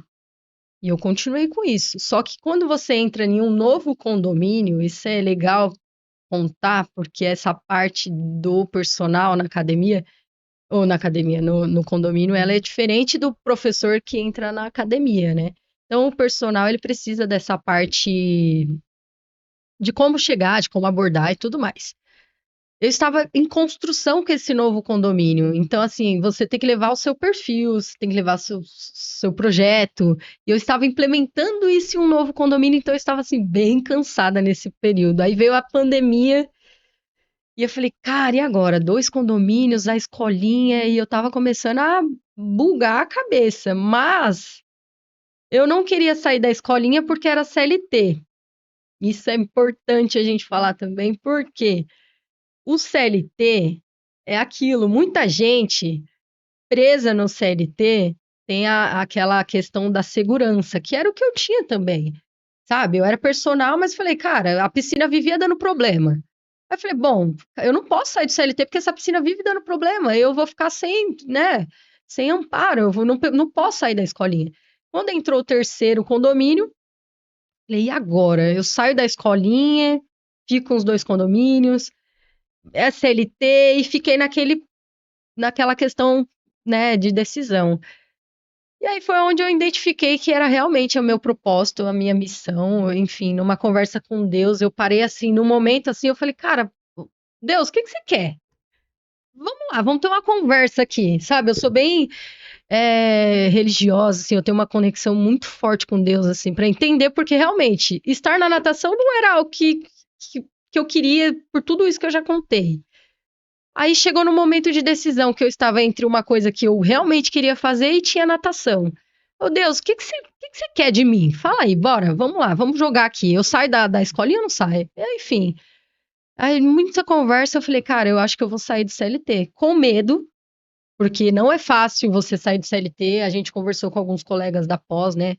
E eu continuei com isso. Só que quando você entra em um novo condomínio, isso é legal contar, porque essa parte do personal na academia, ou na academia, no condomínio, ela é diferente do professor que entra na academia, né? Então, o personal, ele precisa dessa parte de como chegar, de como abordar e tudo mais. Eu estava em construção com esse novo condomínio. Então, assim, você tem que levar o seu perfil, você tem que levar seu projeto. E eu estava implementando isso em um novo condomínio, então eu estava, assim, bem cansada nesse período. Aí veio a pandemia e eu falei, cara, e agora? 2 condomínios, a escolinha, e eu tava começando a bugar a cabeça. Mas eu não queria sair da escolinha porque era CLT. Isso é importante a gente falar também, porque o CLT é aquilo, muita gente presa no CLT tem aquela questão da segurança, que era o que eu tinha também, sabe? Eu era personal, mas falei, cara, a piscina vivia dando problema. Aí eu falei, bom, eu não posso sair do CLT porque essa piscina vive dando problema, eu vou ficar sem, né, sem amparo, não posso sair da escolinha. Quando entrou o terceiro condomínio, falei, e agora? Eu saio da escolinha, fico com os 2 condomínios, SLT e fiquei naquela questão, né, de decisão. E aí foi onde eu identifiquei que era realmente o meu propósito, a minha missão, enfim, numa conversa com Deus, eu parei assim, no momento assim, eu falei, cara, Deus, o que que você quer? Vamos lá, vamos ter uma conversa aqui, sabe? Eu sou bem religiosa, assim, eu tenho uma conexão muito forte com Deus, assim, para entender, porque realmente estar na natação não era o que eu queria por tudo isso que eu já contei. Aí chegou no momento de decisão que eu estava entre uma coisa que eu realmente queria fazer e tinha natação. Ô Deus, o que que você quer de mim? Fala aí, bora, vamos lá, vamos jogar aqui. Eu saio da escolinha ou não saio? Enfim. Aí, muita conversa, eu falei, cara, eu acho que eu vou sair do CLT. Com medo, porque não é fácil você sair do CLT. A gente conversou com alguns colegas da pós, né?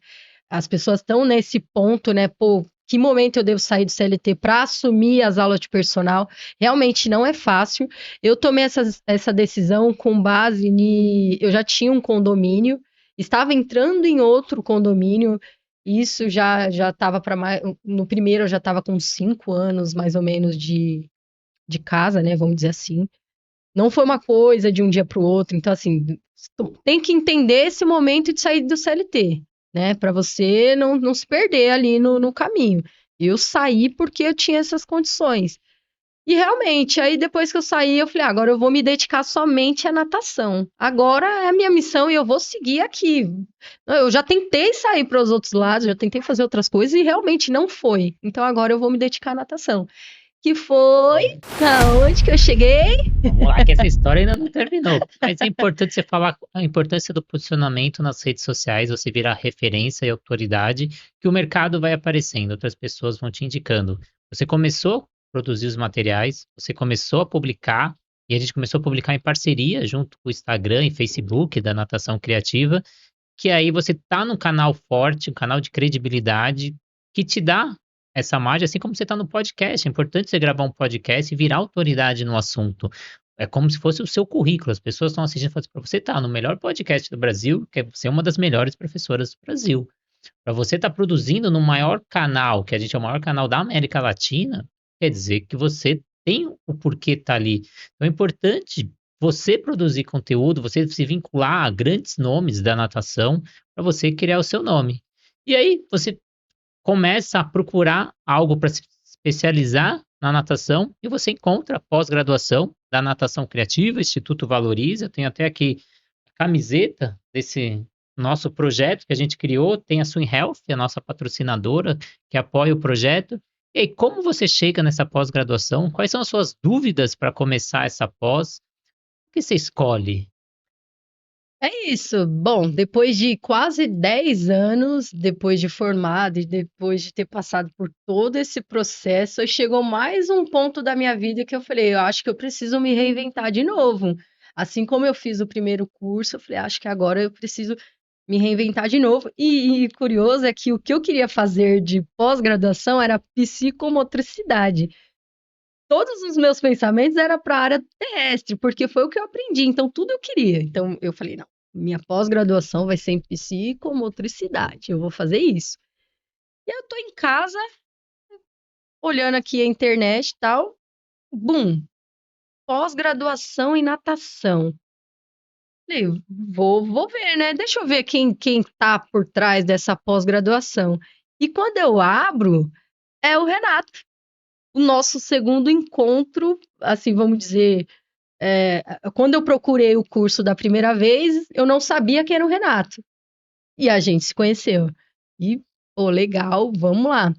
As pessoas estão nesse ponto, né? Pô, que momento eu devo sair do CLT para assumir as aulas de personal? Realmente não é fácil. Eu tomei essa decisão com base em. Eu já tinha um condomínio, estava entrando em outro condomínio. Isso já estava para mais. No primeiro eu já estava com 5 anos, mais ou menos, de casa, né? Vamos dizer assim. Não foi uma coisa de um dia para o outro. Então, assim, tem que entender esse momento de sair do CLT, né? Para você não se perder ali no caminho. Eu saí porque eu tinha essas condições. E realmente, aí depois que eu saí, eu falei, agora eu vou me dedicar somente à natação. Agora é a minha missão e eu vou seguir aqui. Eu já tentei sair para os outros lados, já tentei fazer outras coisas e realmente não foi. Então agora eu vou me dedicar à natação. Que foi aonde que eu cheguei? Vamos lá, que essa história ainda não terminou. Mas é importante você falar a importância do posicionamento nas redes sociais, você virar referência e autoridade, que o mercado vai aparecendo, outras pessoas vão te indicando. Você começou a produzir os materiais, você começou a publicar, e a gente começou a publicar em parceria junto com o Instagram e Facebook da Natação Criativa, que aí você tá num canal forte, um canal de credibilidade, que te dá essa margem, assim como você está no podcast. É importante você gravar um podcast e virar autoridade no assunto. É como se fosse o seu currículo. As pessoas estão assistindo e falam assim, para você estar no melhor podcast do Brasil, que você é uma das melhores professoras do Brasil. Para você estar produzindo no maior canal, que a gente é o maior canal da América Latina, quer dizer que você tem o porquê estar ali. Então é importante você produzir conteúdo, você se vincular a grandes nomes da natação para você criar o seu nome. E aí você começa a procurar algo para se especializar na natação e você encontra a pós-graduação da natação criativa, Instituto Valoriza. Tem até aqui a camiseta desse nosso projeto que a gente criou, tem a Swim Health, a nossa patrocinadora, que apoia o projeto. E aí, como você chega nessa pós-graduação? Quais são as suas dúvidas para começar essa pós? O que você escolhe? É isso. Bom, depois de quase 10 anos, depois de formada e depois de ter passado por todo esse processo, chegou mais um ponto da minha vida que eu falei, eu acho que eu preciso me reinventar de novo. Assim como eu fiz o primeiro curso, eu falei, acho que agora eu preciso me reinventar de novo. E curioso é que o que eu queria fazer de pós-graduação era psicomotricidade. Todos os meus pensamentos eram para a área terrestre, porque foi o que eu aprendi, então tudo eu queria. Então eu falei, não, minha pós-graduação vai ser em psicomotricidade, eu vou fazer isso. E eu tô em casa, olhando aqui a internet e tal, bum, pós-graduação em natação. Falei, vou ver, né? Deixa eu ver quem tá por trás dessa pós-graduação. E quando eu abro, é o Renato. o nosso segundo encontro, assim, vamos dizer, quando eu procurei o curso da primeira vez, eu não sabia quem era o Renato. E a gente se conheceu. E, pô, legal, vamos lá.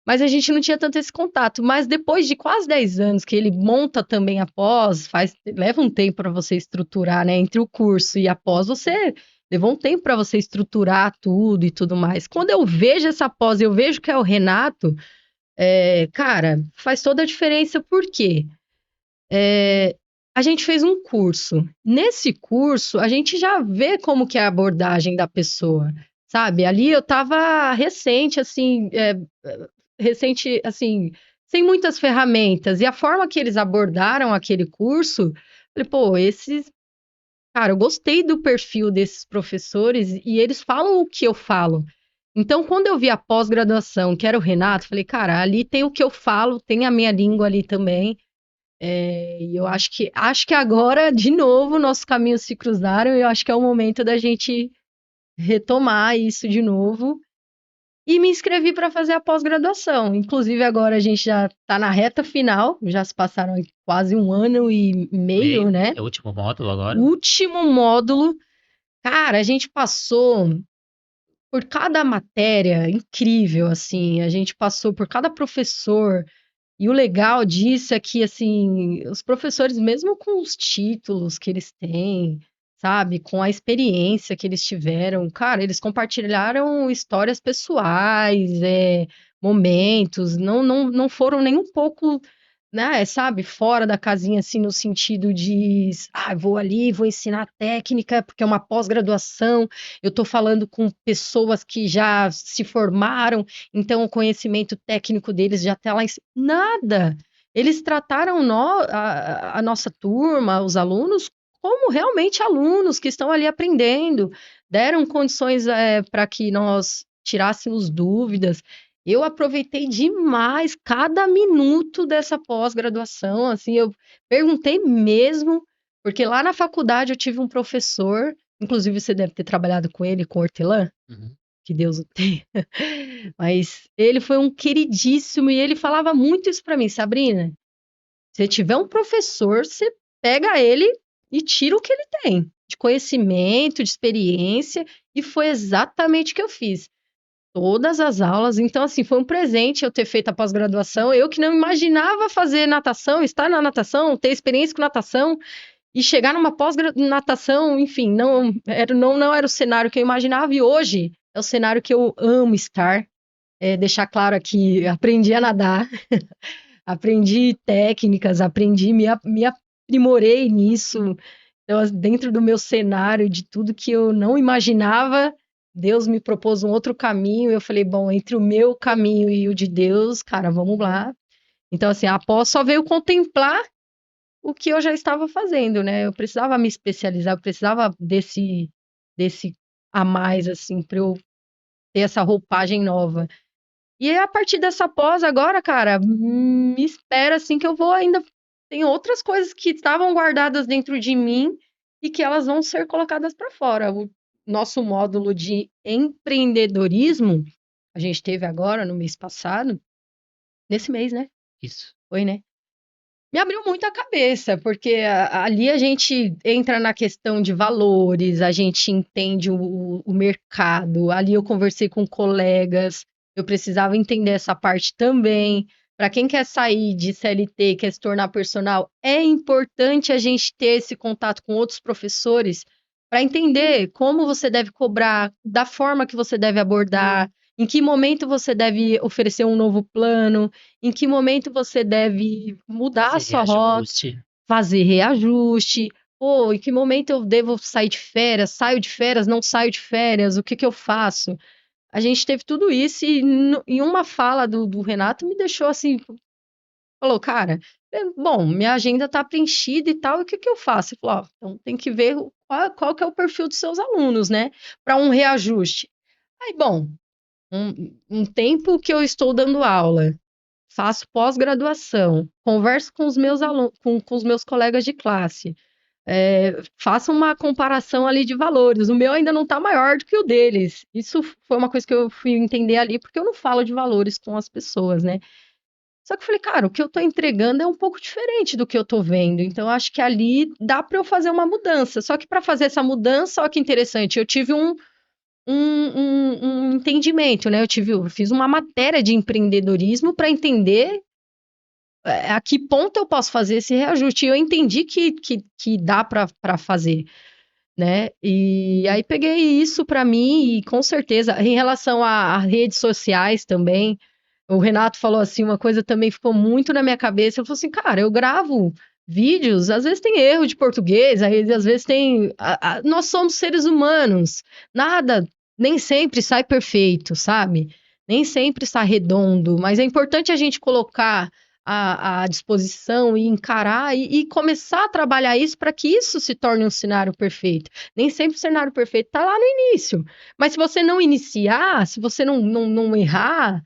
Mas a gente não tinha tanto esse contato. Mas depois de quase 10 anos que ele monta também a pós, leva um tempo para você estruturar, né? Entre o curso e a pós, você levou um tempo para você estruturar tudo e tudo mais. Quando eu vejo essa pós, eu vejo que é o Renato, cara, faz toda a diferença. Por quê? A gente fez um curso. Nesse curso, a gente já vê como que é a abordagem da pessoa, sabe? Ali eu estava recente, assim, sem muitas ferramentas. E a forma que eles abordaram aquele curso, falei, pô, cara, eu gostei do perfil desses professores e eles falam o que eu falo. Então, quando eu vi a pós-graduação, que era o Renato, falei, cara, ali tem o que eu falo, tem a minha língua ali também. E eu acho que agora, de novo, nossos caminhos se cruzaram e eu acho que é o momento da gente retomar isso de novo. E me inscrevi para fazer a pós-graduação. Inclusive, agora a gente já está na reta final, já se passaram quase 1 ano e meio, né? É o último módulo agora. Último módulo. Cara, a gente passou por cada matéria incrível, assim. A gente passou por cada professor. E o legal disso é que, assim, os professores, mesmo com os títulos que eles têm, sabe, com a experiência que eles tiveram, cara, eles compartilharam histórias pessoais, momentos, não foram nem um pouco, né, sabe, fora da casinha, assim, no sentido de, vou ali, vou ensinar técnica, porque é uma pós-graduação, eu tô falando com pessoas que já se formaram, então o conhecimento técnico deles já está lá em cima. Nada! Eles trataram a nossa turma, os alunos, como realmente alunos que estão ali aprendendo, deram condições para que nós tirássemos dúvidas. Eu aproveitei demais cada minuto dessa pós-graduação, assim, eu perguntei mesmo, porque lá na faculdade eu tive um professor, inclusive você deve ter trabalhado com ele, com o Hortelã, que Deus o tenha, mas ele foi um queridíssimo e ele falava muito isso para mim, Sabrina, se tiver um professor, você pega ele e tira o que ele tem, de conhecimento, de experiência, e foi exatamente o que eu fiz. Todas as aulas, então assim, foi um presente eu ter feito a pós-graduação, eu que não imaginava fazer natação, estar na natação, ter experiência com natação, e chegar numa pós-natação, enfim, não era o cenário que eu imaginava, e hoje é o cenário que eu amo estar, deixar claro aqui, aprendi a nadar, aprendi técnicas, me aprimorei nisso, então, dentro do meu cenário, de tudo que eu não imaginava, Deus me propôs um outro caminho, e eu falei, bom, entre o meu caminho e o de Deus, cara, vamos lá. Então, assim, a pós só veio contemplar o que eu já estava fazendo, né? Eu precisava me especializar, eu precisava desse a mais, assim, para eu ter essa roupagem nova. E a partir dessa pós agora, cara, me espera, assim, que eu vou ainda... Tem outras coisas que estavam guardadas dentro de mim e que elas vão ser colocadas para fora. O nosso módulo de empreendedorismo, a gente teve agora no mês passado, nesse mês, né? Isso. Foi, né? Me abriu muito a cabeça, porque ali a gente entra na questão de valores, a gente entende o mercado. Ali eu conversei com colegas, eu precisava entender essa parte também. Para quem quer sair de CLT, quer se tornar personal, é importante a gente ter esse contato com outros professores para entender como você deve cobrar, da forma que você deve abordar, em que momento você deve oferecer um novo plano, em que momento você deve mudar a sua rota, fazer reajuste. Pô, em que momento eu devo sair de férias? Saio de férias? Não saio de férias? O que eu faço? A gente teve tudo isso e em uma fala do Renato me deixou assim, falou, cara, bom, minha agenda tá preenchida e tal, e o que eu faço? Ele falou, então tem que ver qual que é o perfil dos seus alunos, né? Para um reajuste. Aí, bom, um tempo que eu estou dando aula, faço pós-graduação, converso com os meus alunos, com os meus colegas de classe, faço uma comparação ali de valores. O meu ainda não está maior do que o deles. Isso foi uma coisa que eu fui entender ali, porque eu não falo de valores com as pessoas, né? Só que eu falei, cara, o que eu tô entregando é um pouco diferente do que eu tô vendo. Então, eu acho que ali dá para eu fazer uma mudança. Só que para fazer essa mudança, olha que interessante, eu tive um entendimento, né? Eu fiz uma matéria de empreendedorismo para entender a que ponto eu posso fazer esse reajuste. E eu entendi que dá para fazer, né? E aí peguei isso para mim e com certeza, em relação a redes sociais também, o Renato falou assim, uma coisa também ficou muito na minha cabeça. Eu falei assim, cara, eu gravo vídeos, às vezes tem erro de português, aí às vezes tem. Nós somos seres humanos, nada, nem sempre sai perfeito, sabe? Nem sempre está redondo, mas é importante a gente colocar à disposição e encarar e começar a trabalhar isso para que isso se torne um cenário perfeito. Nem sempre o cenário perfeito está lá no início, mas se você não iniciar, se você não errar,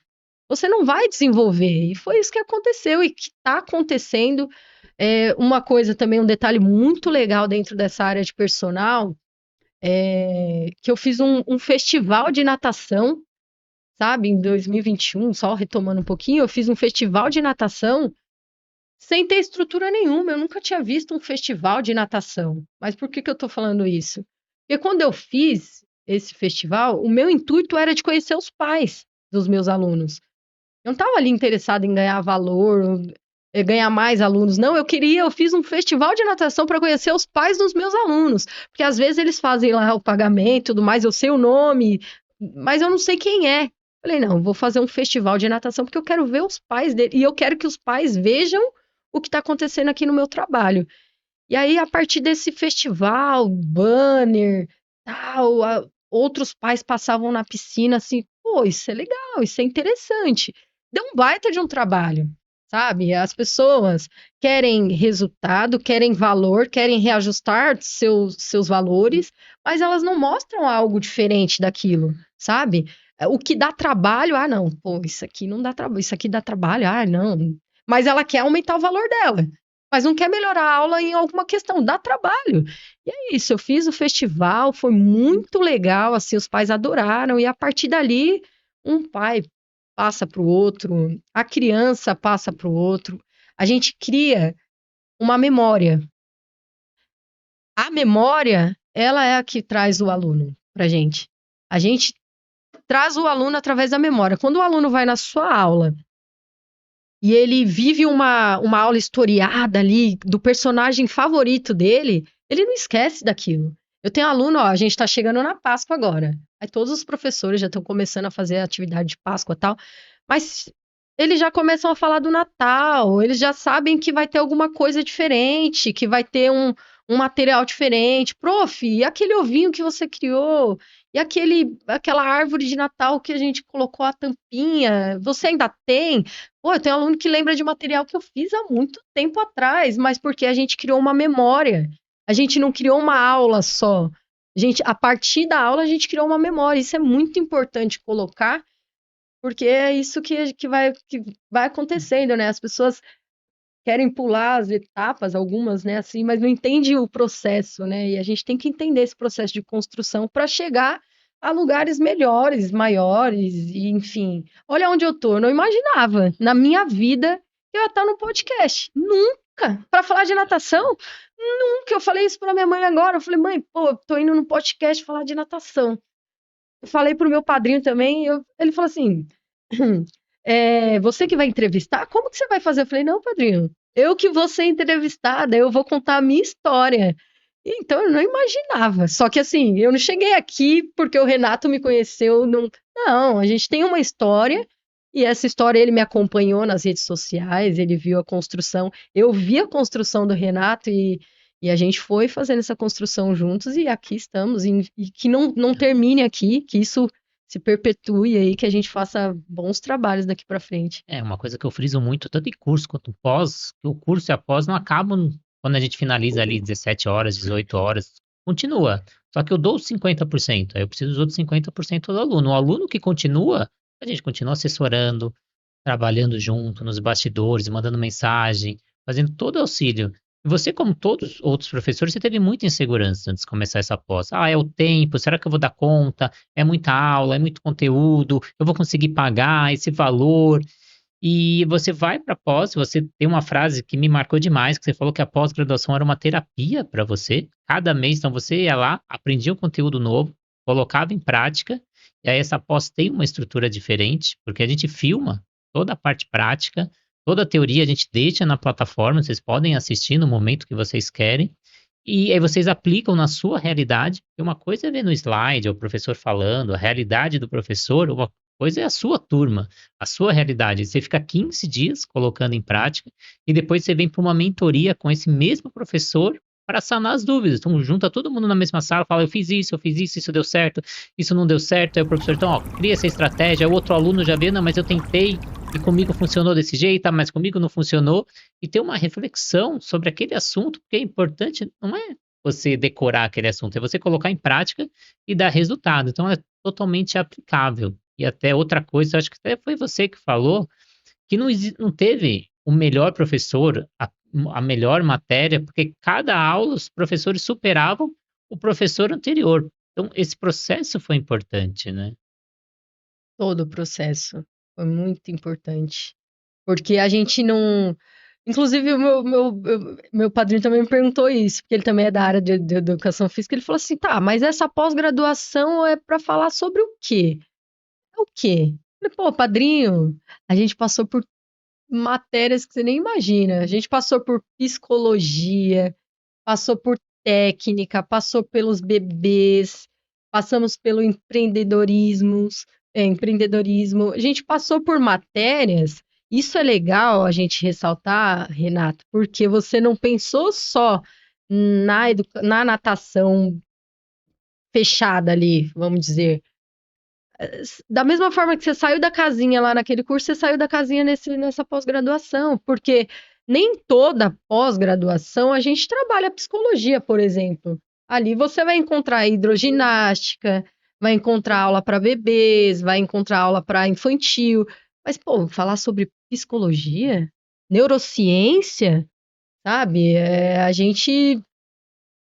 você não vai desenvolver. E foi isso que aconteceu e que está acontecendo. Uma coisa também, um detalhe muito legal dentro dessa área de personal, que eu fiz um festival de natação, sabe, em 2021, só retomando um pouquinho, eu fiz um festival de natação sem ter estrutura nenhuma. Eu nunca tinha visto um festival de natação. Mas por que eu estou falando isso? Porque quando eu fiz esse festival, o meu intuito era de conhecer os pais dos meus alunos. Eu não estava ali interessado em ganhar valor, ganhar mais alunos. Não, eu fiz um festival de natação para conhecer os pais dos meus alunos. Porque às vezes eles fazem lá o pagamento e tudo mais, eu sei o nome, mas eu não sei quem é. Falei, não, vou fazer um festival de natação porque eu quero ver os pais dele. E eu quero que os pais vejam o que está acontecendo aqui no meu trabalho. E aí, a partir desse festival, banner, tal, outros pais passavam na piscina assim, pô, isso é legal, isso é interessante. Deu um baita de um trabalho, sabe? As pessoas querem resultado, querem valor, querem reajustar seus valores, mas elas não mostram algo diferente daquilo, sabe? O que dá trabalho, ah, não, pô, isso aqui não dá trabalho, isso aqui dá trabalho, ah, não. Mas ela quer aumentar o valor dela, mas não quer melhorar a aula em alguma questão, dá trabalho. E é isso, eu fiz o festival, foi muito legal, assim, os pais adoraram, e a partir dali, um pai passa para o outro, a criança passa para o outro, a gente cria uma memória. A memória, ela é a que traz o aluno para a gente. A gente traz o aluno através da memória. Quando o aluno vai na sua aula e ele vive uma aula historiada ali do personagem favorito dele, ele não esquece daquilo. Eu tenho aluno, ó, a gente está chegando na Páscoa agora. Aí todos os professores já estão começando a fazer a atividade de Páscoa e tal, mas eles já começam a falar do Natal, eles já sabem que vai ter alguma coisa diferente, que vai ter um material diferente. Prof, e aquele ovinho que você criou? E aquela árvore de Natal que a gente colocou a tampinha, você ainda tem? Pô, eu tenho aluno que lembra de material que eu fiz há muito tempo atrás, mas porque a gente criou uma memória. A gente não criou uma aula só. A partir da aula, a gente criou uma memória. Isso é muito importante colocar, porque é isso que vai acontecendo, né? As pessoas querem pular as etapas, algumas, né, assim, mas não entendem o processo, né? E a gente tem que entender esse processo de construção para chegar a lugares melhores, maiores, e enfim. Olha onde eu tô. Eu não imaginava na minha vida que eu ia estar no podcast. Nunca. Para falar de natação, nunca. Eu falei isso para minha mãe agora. Eu falei, mãe, pô, tô indo no podcast falar de natação. Eu falei pro meu padrinho também. Ele falou assim. Você que vai entrevistar, como que você vai fazer? Eu falei, não, padrinho, eu que vou ser entrevistada, eu vou contar a minha história. Então, eu não imaginava. Só que assim, eu não cheguei aqui porque o Renato me conheceu. Não, a gente tem uma história, e essa história ele me acompanhou nas redes sociais, ele viu a construção. Eu vi a construção do Renato e a gente foi fazendo essa construção juntos, e aqui estamos. E que não termine aqui, que isso se perpetue aí, que a gente faça bons trabalhos daqui para frente. É uma coisa que eu friso muito, tanto em curso quanto pós, que o curso e a pós não acabam quando a gente finaliza ali 17 horas, 18 horas, continua. Só que eu dou os 50%, aí eu preciso dos outros 50% do aluno. O aluno que continua, a gente continua assessorando, trabalhando junto nos bastidores, mandando mensagem, fazendo todo o auxílio. E você, como todos os outros professores, você teve muita insegurança antes de começar essa pós. Ah, é o tempo, será que eu vou dar conta? É muita aula, é muito conteúdo, eu vou conseguir pagar esse valor? E você vai para pós, você tem uma frase que me marcou demais, que você falou que a pós-graduação era uma terapia para você. Cada mês, então você ia lá, aprendia um conteúdo novo, colocava em prática, e aí essa pós tem uma estrutura diferente, porque a gente filma toda a parte prática, toda a teoria a gente deixa na plataforma, vocês podem assistir no momento que vocês querem, e aí vocês aplicam na sua realidade. E uma coisa é ver no slide, o professor falando, a realidade do professor, uma coisa é a sua turma, a sua realidade. Você fica 15 dias colocando em prática e depois você vem para uma mentoria com esse mesmo professor para sanar as dúvidas. Então, junta todo mundo na mesma sala, fala: eu fiz isso deu certo, isso não deu certo. Aí o professor, então, ó, cria essa estratégia. O outro aluno já vê, não, mas eu tentei e comigo funcionou desse jeito, mas comigo não funcionou. E ter uma reflexão sobre aquele assunto, porque é importante, não é você decorar aquele assunto, é você colocar em prática e dar resultado. Então, é totalmente aplicável. E até outra coisa, acho que até foi você que falou, que não teve o melhor professor, a melhor matéria, porque cada aula os professores superavam o professor anterior. Então, esse processo foi importante, né? Todo o processo foi muito importante. Porque a gente não. Inclusive, o meu padrinho também me perguntou isso, porque ele também é da área de educação física. Ele falou assim: tá, mas essa pós-graduação é para falar sobre o quê? É o quê? Eu falei: pô, padrinho, a gente passou por matérias que você nem imagina. A gente passou por psicologia, passou por técnica, passou pelos bebês, passamos pelo empreendedorismo. A gente passou por matérias. Isso é legal a gente ressaltar, Renato, porque você não pensou só na natação fechada ali, vamos dizer. Da mesma forma que você saiu da casinha lá naquele curso, você saiu da casinha nessa pós-graduação, porque nem toda pós-graduação a gente trabalha psicologia, por exemplo. Ali você vai encontrar hidroginástica, vai encontrar aula para bebês, vai encontrar aula para infantil. Mas, pô, falar sobre psicologia, neurociência, sabe? A gente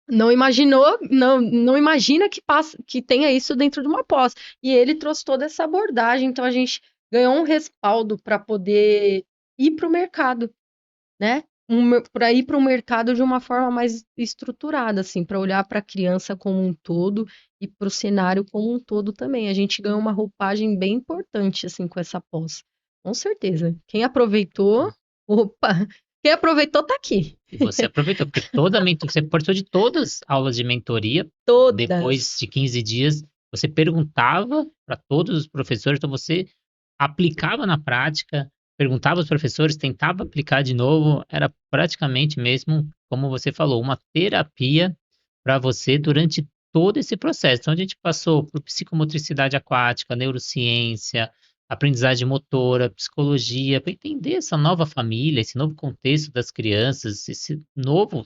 não imaginou, não imagina que tenha isso dentro de uma pós. E ele trouxe toda essa abordagem, então a gente ganhou um respaldo para poder ir para o mercado, né? Para ir para o mercado de uma forma mais estruturada, assim, para olhar para a criança como um todo e para o cenário como um todo também. A gente ganhou uma roupagem bem importante, assim, com essa pós. Com certeza. Quem aproveitou, opa, quem aproveitou tá aqui. E você aproveitou, porque você participou de todas as aulas de mentoria. Depois Todas. de 15 dias, você perguntava para todos os professores, então você aplicava na prática, perguntava aos professores, tentava aplicar de novo, era praticamente mesmo, como você falou, uma terapia para você durante todo esse processo. Então a gente passou por psicomotricidade aquática, neurociência, aprendizagem motora, psicologia, para entender essa nova família, esse novo contexto das crianças, esse novo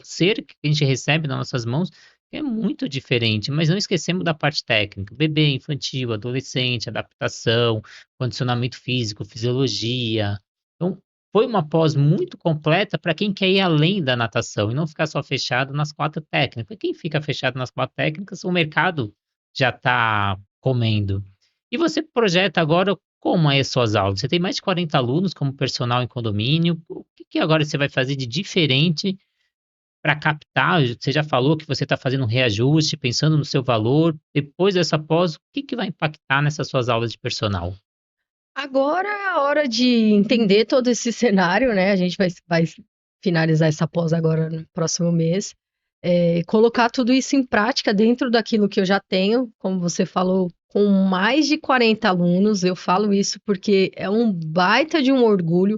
ser que a gente recebe nas nossas mãos, que é muito diferente, mas não esquecemos da parte técnica, bebê, infantil, adolescente, adaptação, condicionamento físico, fisiologia. Então, foi uma pós muito completa para quem quer ir além da natação e não ficar só fechado nas 4 técnicas. Quem fica fechado nas 4 técnicas, o mercado já está comendo. E você projeta agora como é as suas aulas? Você tem mais de 40 alunos como personal em condomínio. O que que agora você vai fazer de diferente para captar? Você já falou que você está fazendo um reajuste, pensando no seu valor. Depois dessa pós, o que que vai impactar nessas suas aulas de personal? Agora é a hora de entender todo esse cenário, né? A gente vai finalizar essa pós agora no próximo mês. Colocar tudo isso em prática dentro daquilo que eu já tenho, como você falou, com mais de 40 alunos. Eu falo isso porque é um baita de um orgulho.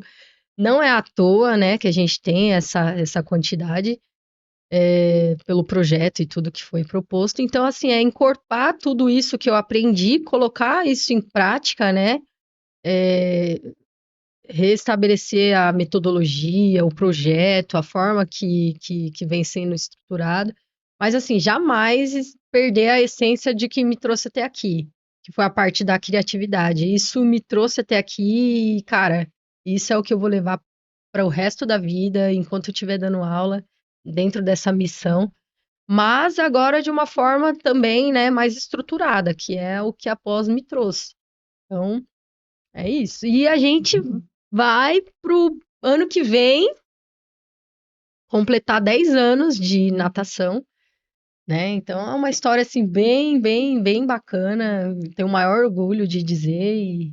Não é à toa, né, que a gente tem essa quantidade, pelo projeto e tudo que foi proposto. Então, assim, é encorpar tudo isso que eu aprendi, colocar isso em prática, né? É, restabelecer a metodologia, o projeto, a forma que vem sendo estruturado, mas assim, jamais perder a essência de que me trouxe até aqui, que foi a parte da criatividade. Isso me trouxe até aqui e, cara, isso é o que eu vou levar para o resto da vida, enquanto eu estiver dando aula, dentro dessa missão, mas agora de uma forma também, né, mais estruturada, que é o que a pós me trouxe. Então, É isso. E a gente vai pro ano que vem completar 10 anos de natação, né? Então é uma história assim bem bacana. Tenho o maior orgulho de dizer e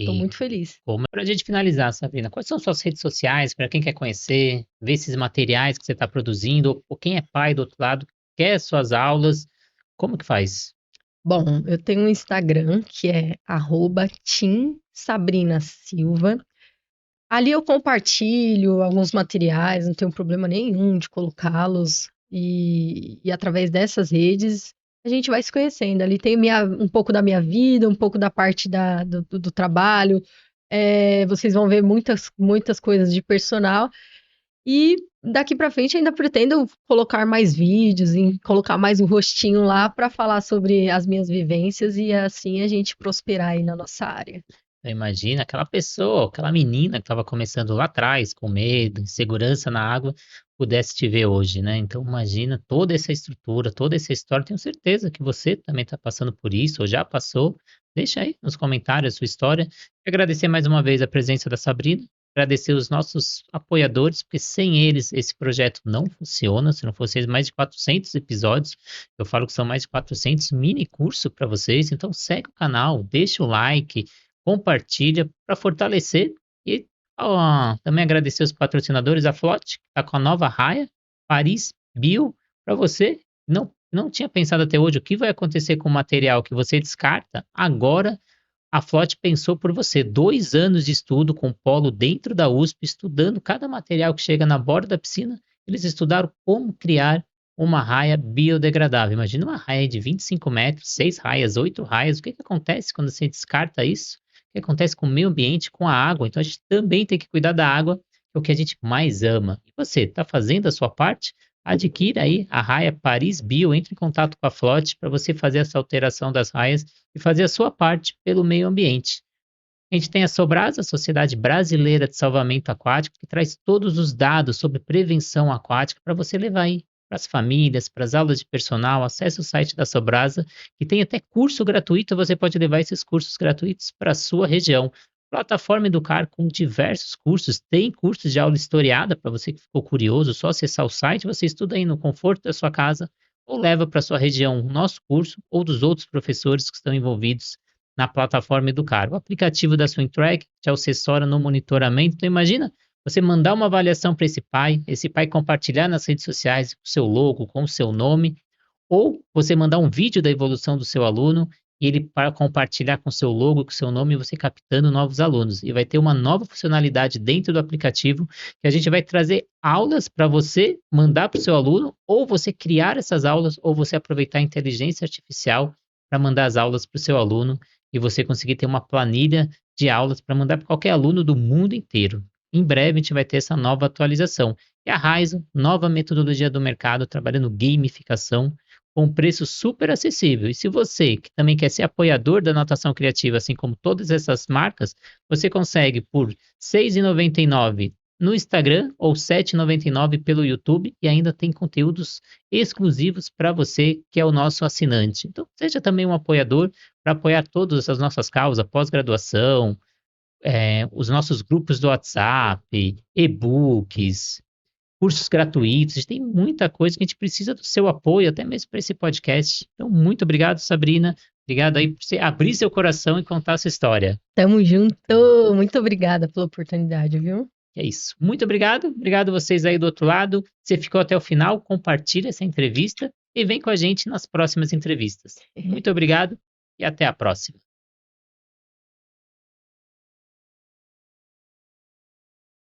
tô E muito feliz. como para a gente finalizar, Sabrina, quais são suas redes sociais para quem quer conhecer, ver esses materiais que você está produzindo, ou quem é pai do outro lado, quer suas aulas, como que faz? Bom, eu tenho um Instagram que é @teamsabrinasilva. Ali eu compartilho alguns materiais, não tenho problema nenhum de colocá-los e através dessas redes a gente vai se conhecendo. Ali tem um pouco da minha vida, um pouco da parte do trabalho. Vocês vão ver muitas coisas de personal e daqui pra frente ainda pretendo colocar mais vídeos e colocar mais um rostinho lá para falar sobre as minhas vivências e assim a gente prosperar aí na nossa área. Então, imagina aquela pessoa, aquela menina que estava começando lá atrás, com medo, insegurança na água, pudesse te ver hoje, né? Então, imagina toda essa estrutura, toda essa história. Tenho certeza que você também está passando por isso, ou já passou. Deixa aí nos comentários a sua história. Agradecer mais uma vez a presença da Sabrina, agradecer os nossos apoiadores, porque sem eles esse projeto não funciona. Se não fossem mais de 400 episódios, eu falo que são mais de 400 mini cursos para vocês. Então, segue o canal, deixa o like, compartilha para fortalecer e também agradecer os patrocinadores, a Flot, que está com a nova raia, Paris Bio, para você. Não tinha pensado até hoje o que vai acontecer com o material que você descarta. Agora a Flot pensou por você. 2 anos de estudo com polo dentro da USP, estudando cada material que chega na borda da piscina. Eles estudaram como criar uma raia biodegradável. Imagina uma raia de 25 metros, 6 raias, 8 raias. O que acontece quando você descarta isso? O que acontece com o meio ambiente, com a água? Então a gente também tem que cuidar da água, que é o que a gente mais ama. E você, está fazendo a sua parte? Adquira aí a raia Paris Bio, entre em contato com a Flot para você fazer essa alteração das raias e fazer a sua parte pelo meio ambiente. A gente tem a Sobrasa, a Sociedade Brasileira de Salvamento Aquático, que traz todos os dados sobre prevenção aquática para você levar aí para as famílias, para as aulas de personal. Acesse o site da Sobrasa, que tem até curso gratuito, você pode levar esses cursos gratuitos para a sua região. Plataforma Educar com diversos cursos, tem cursos de aula historiada para você que ficou curioso, só acessar o site, você estuda aí no conforto da sua casa ou leva para a sua região o nosso curso ou dos outros professores que estão envolvidos na plataforma Educar. O aplicativo da SwimTrack te assessora no monitoramento. Então imagina você mandar uma avaliação para esse pai compartilhar nas redes sociais o seu logo, com o seu nome, ou você mandar um vídeo da evolução do seu aluno e ele para compartilhar com o seu logo, com o seu nome, e você captando novos alunos. E vai ter uma nova funcionalidade dentro do aplicativo que a gente vai trazer aulas para você mandar para o seu aluno, ou você criar essas aulas, ou você aproveitar a inteligência artificial para mandar as aulas para o seu aluno e você conseguir ter uma planilha de aulas para mandar para qualquer aluno do mundo inteiro. Em breve a gente vai ter essa nova atualização. E a Raizo, nova metodologia do mercado, trabalhando gamificação com preço super acessível. E se você que também quer ser apoiador da natação criativa, assim como todas essas marcas, você consegue por R$ 6,99 no Instagram ou R$ 7,99 pelo YouTube e ainda tem conteúdos exclusivos para você que é o nosso assinante. Então, seja também um apoiador para apoiar todas as nossas causas, pós-graduação, os nossos grupos do WhatsApp, e-books, cursos gratuitos. A gente tem muita coisa que a gente precisa do seu apoio, até mesmo para esse podcast. Então, muito obrigado, Sabrina. Obrigado aí por você abrir seu coração e contar essa história. Tamo junto. Muito obrigada pela oportunidade, viu? É isso. Muito obrigado. Obrigado a vocês aí do outro lado. Você ficou até o final, compartilha essa entrevista e vem com a gente nas próximas entrevistas. Muito obrigado e até a próxima.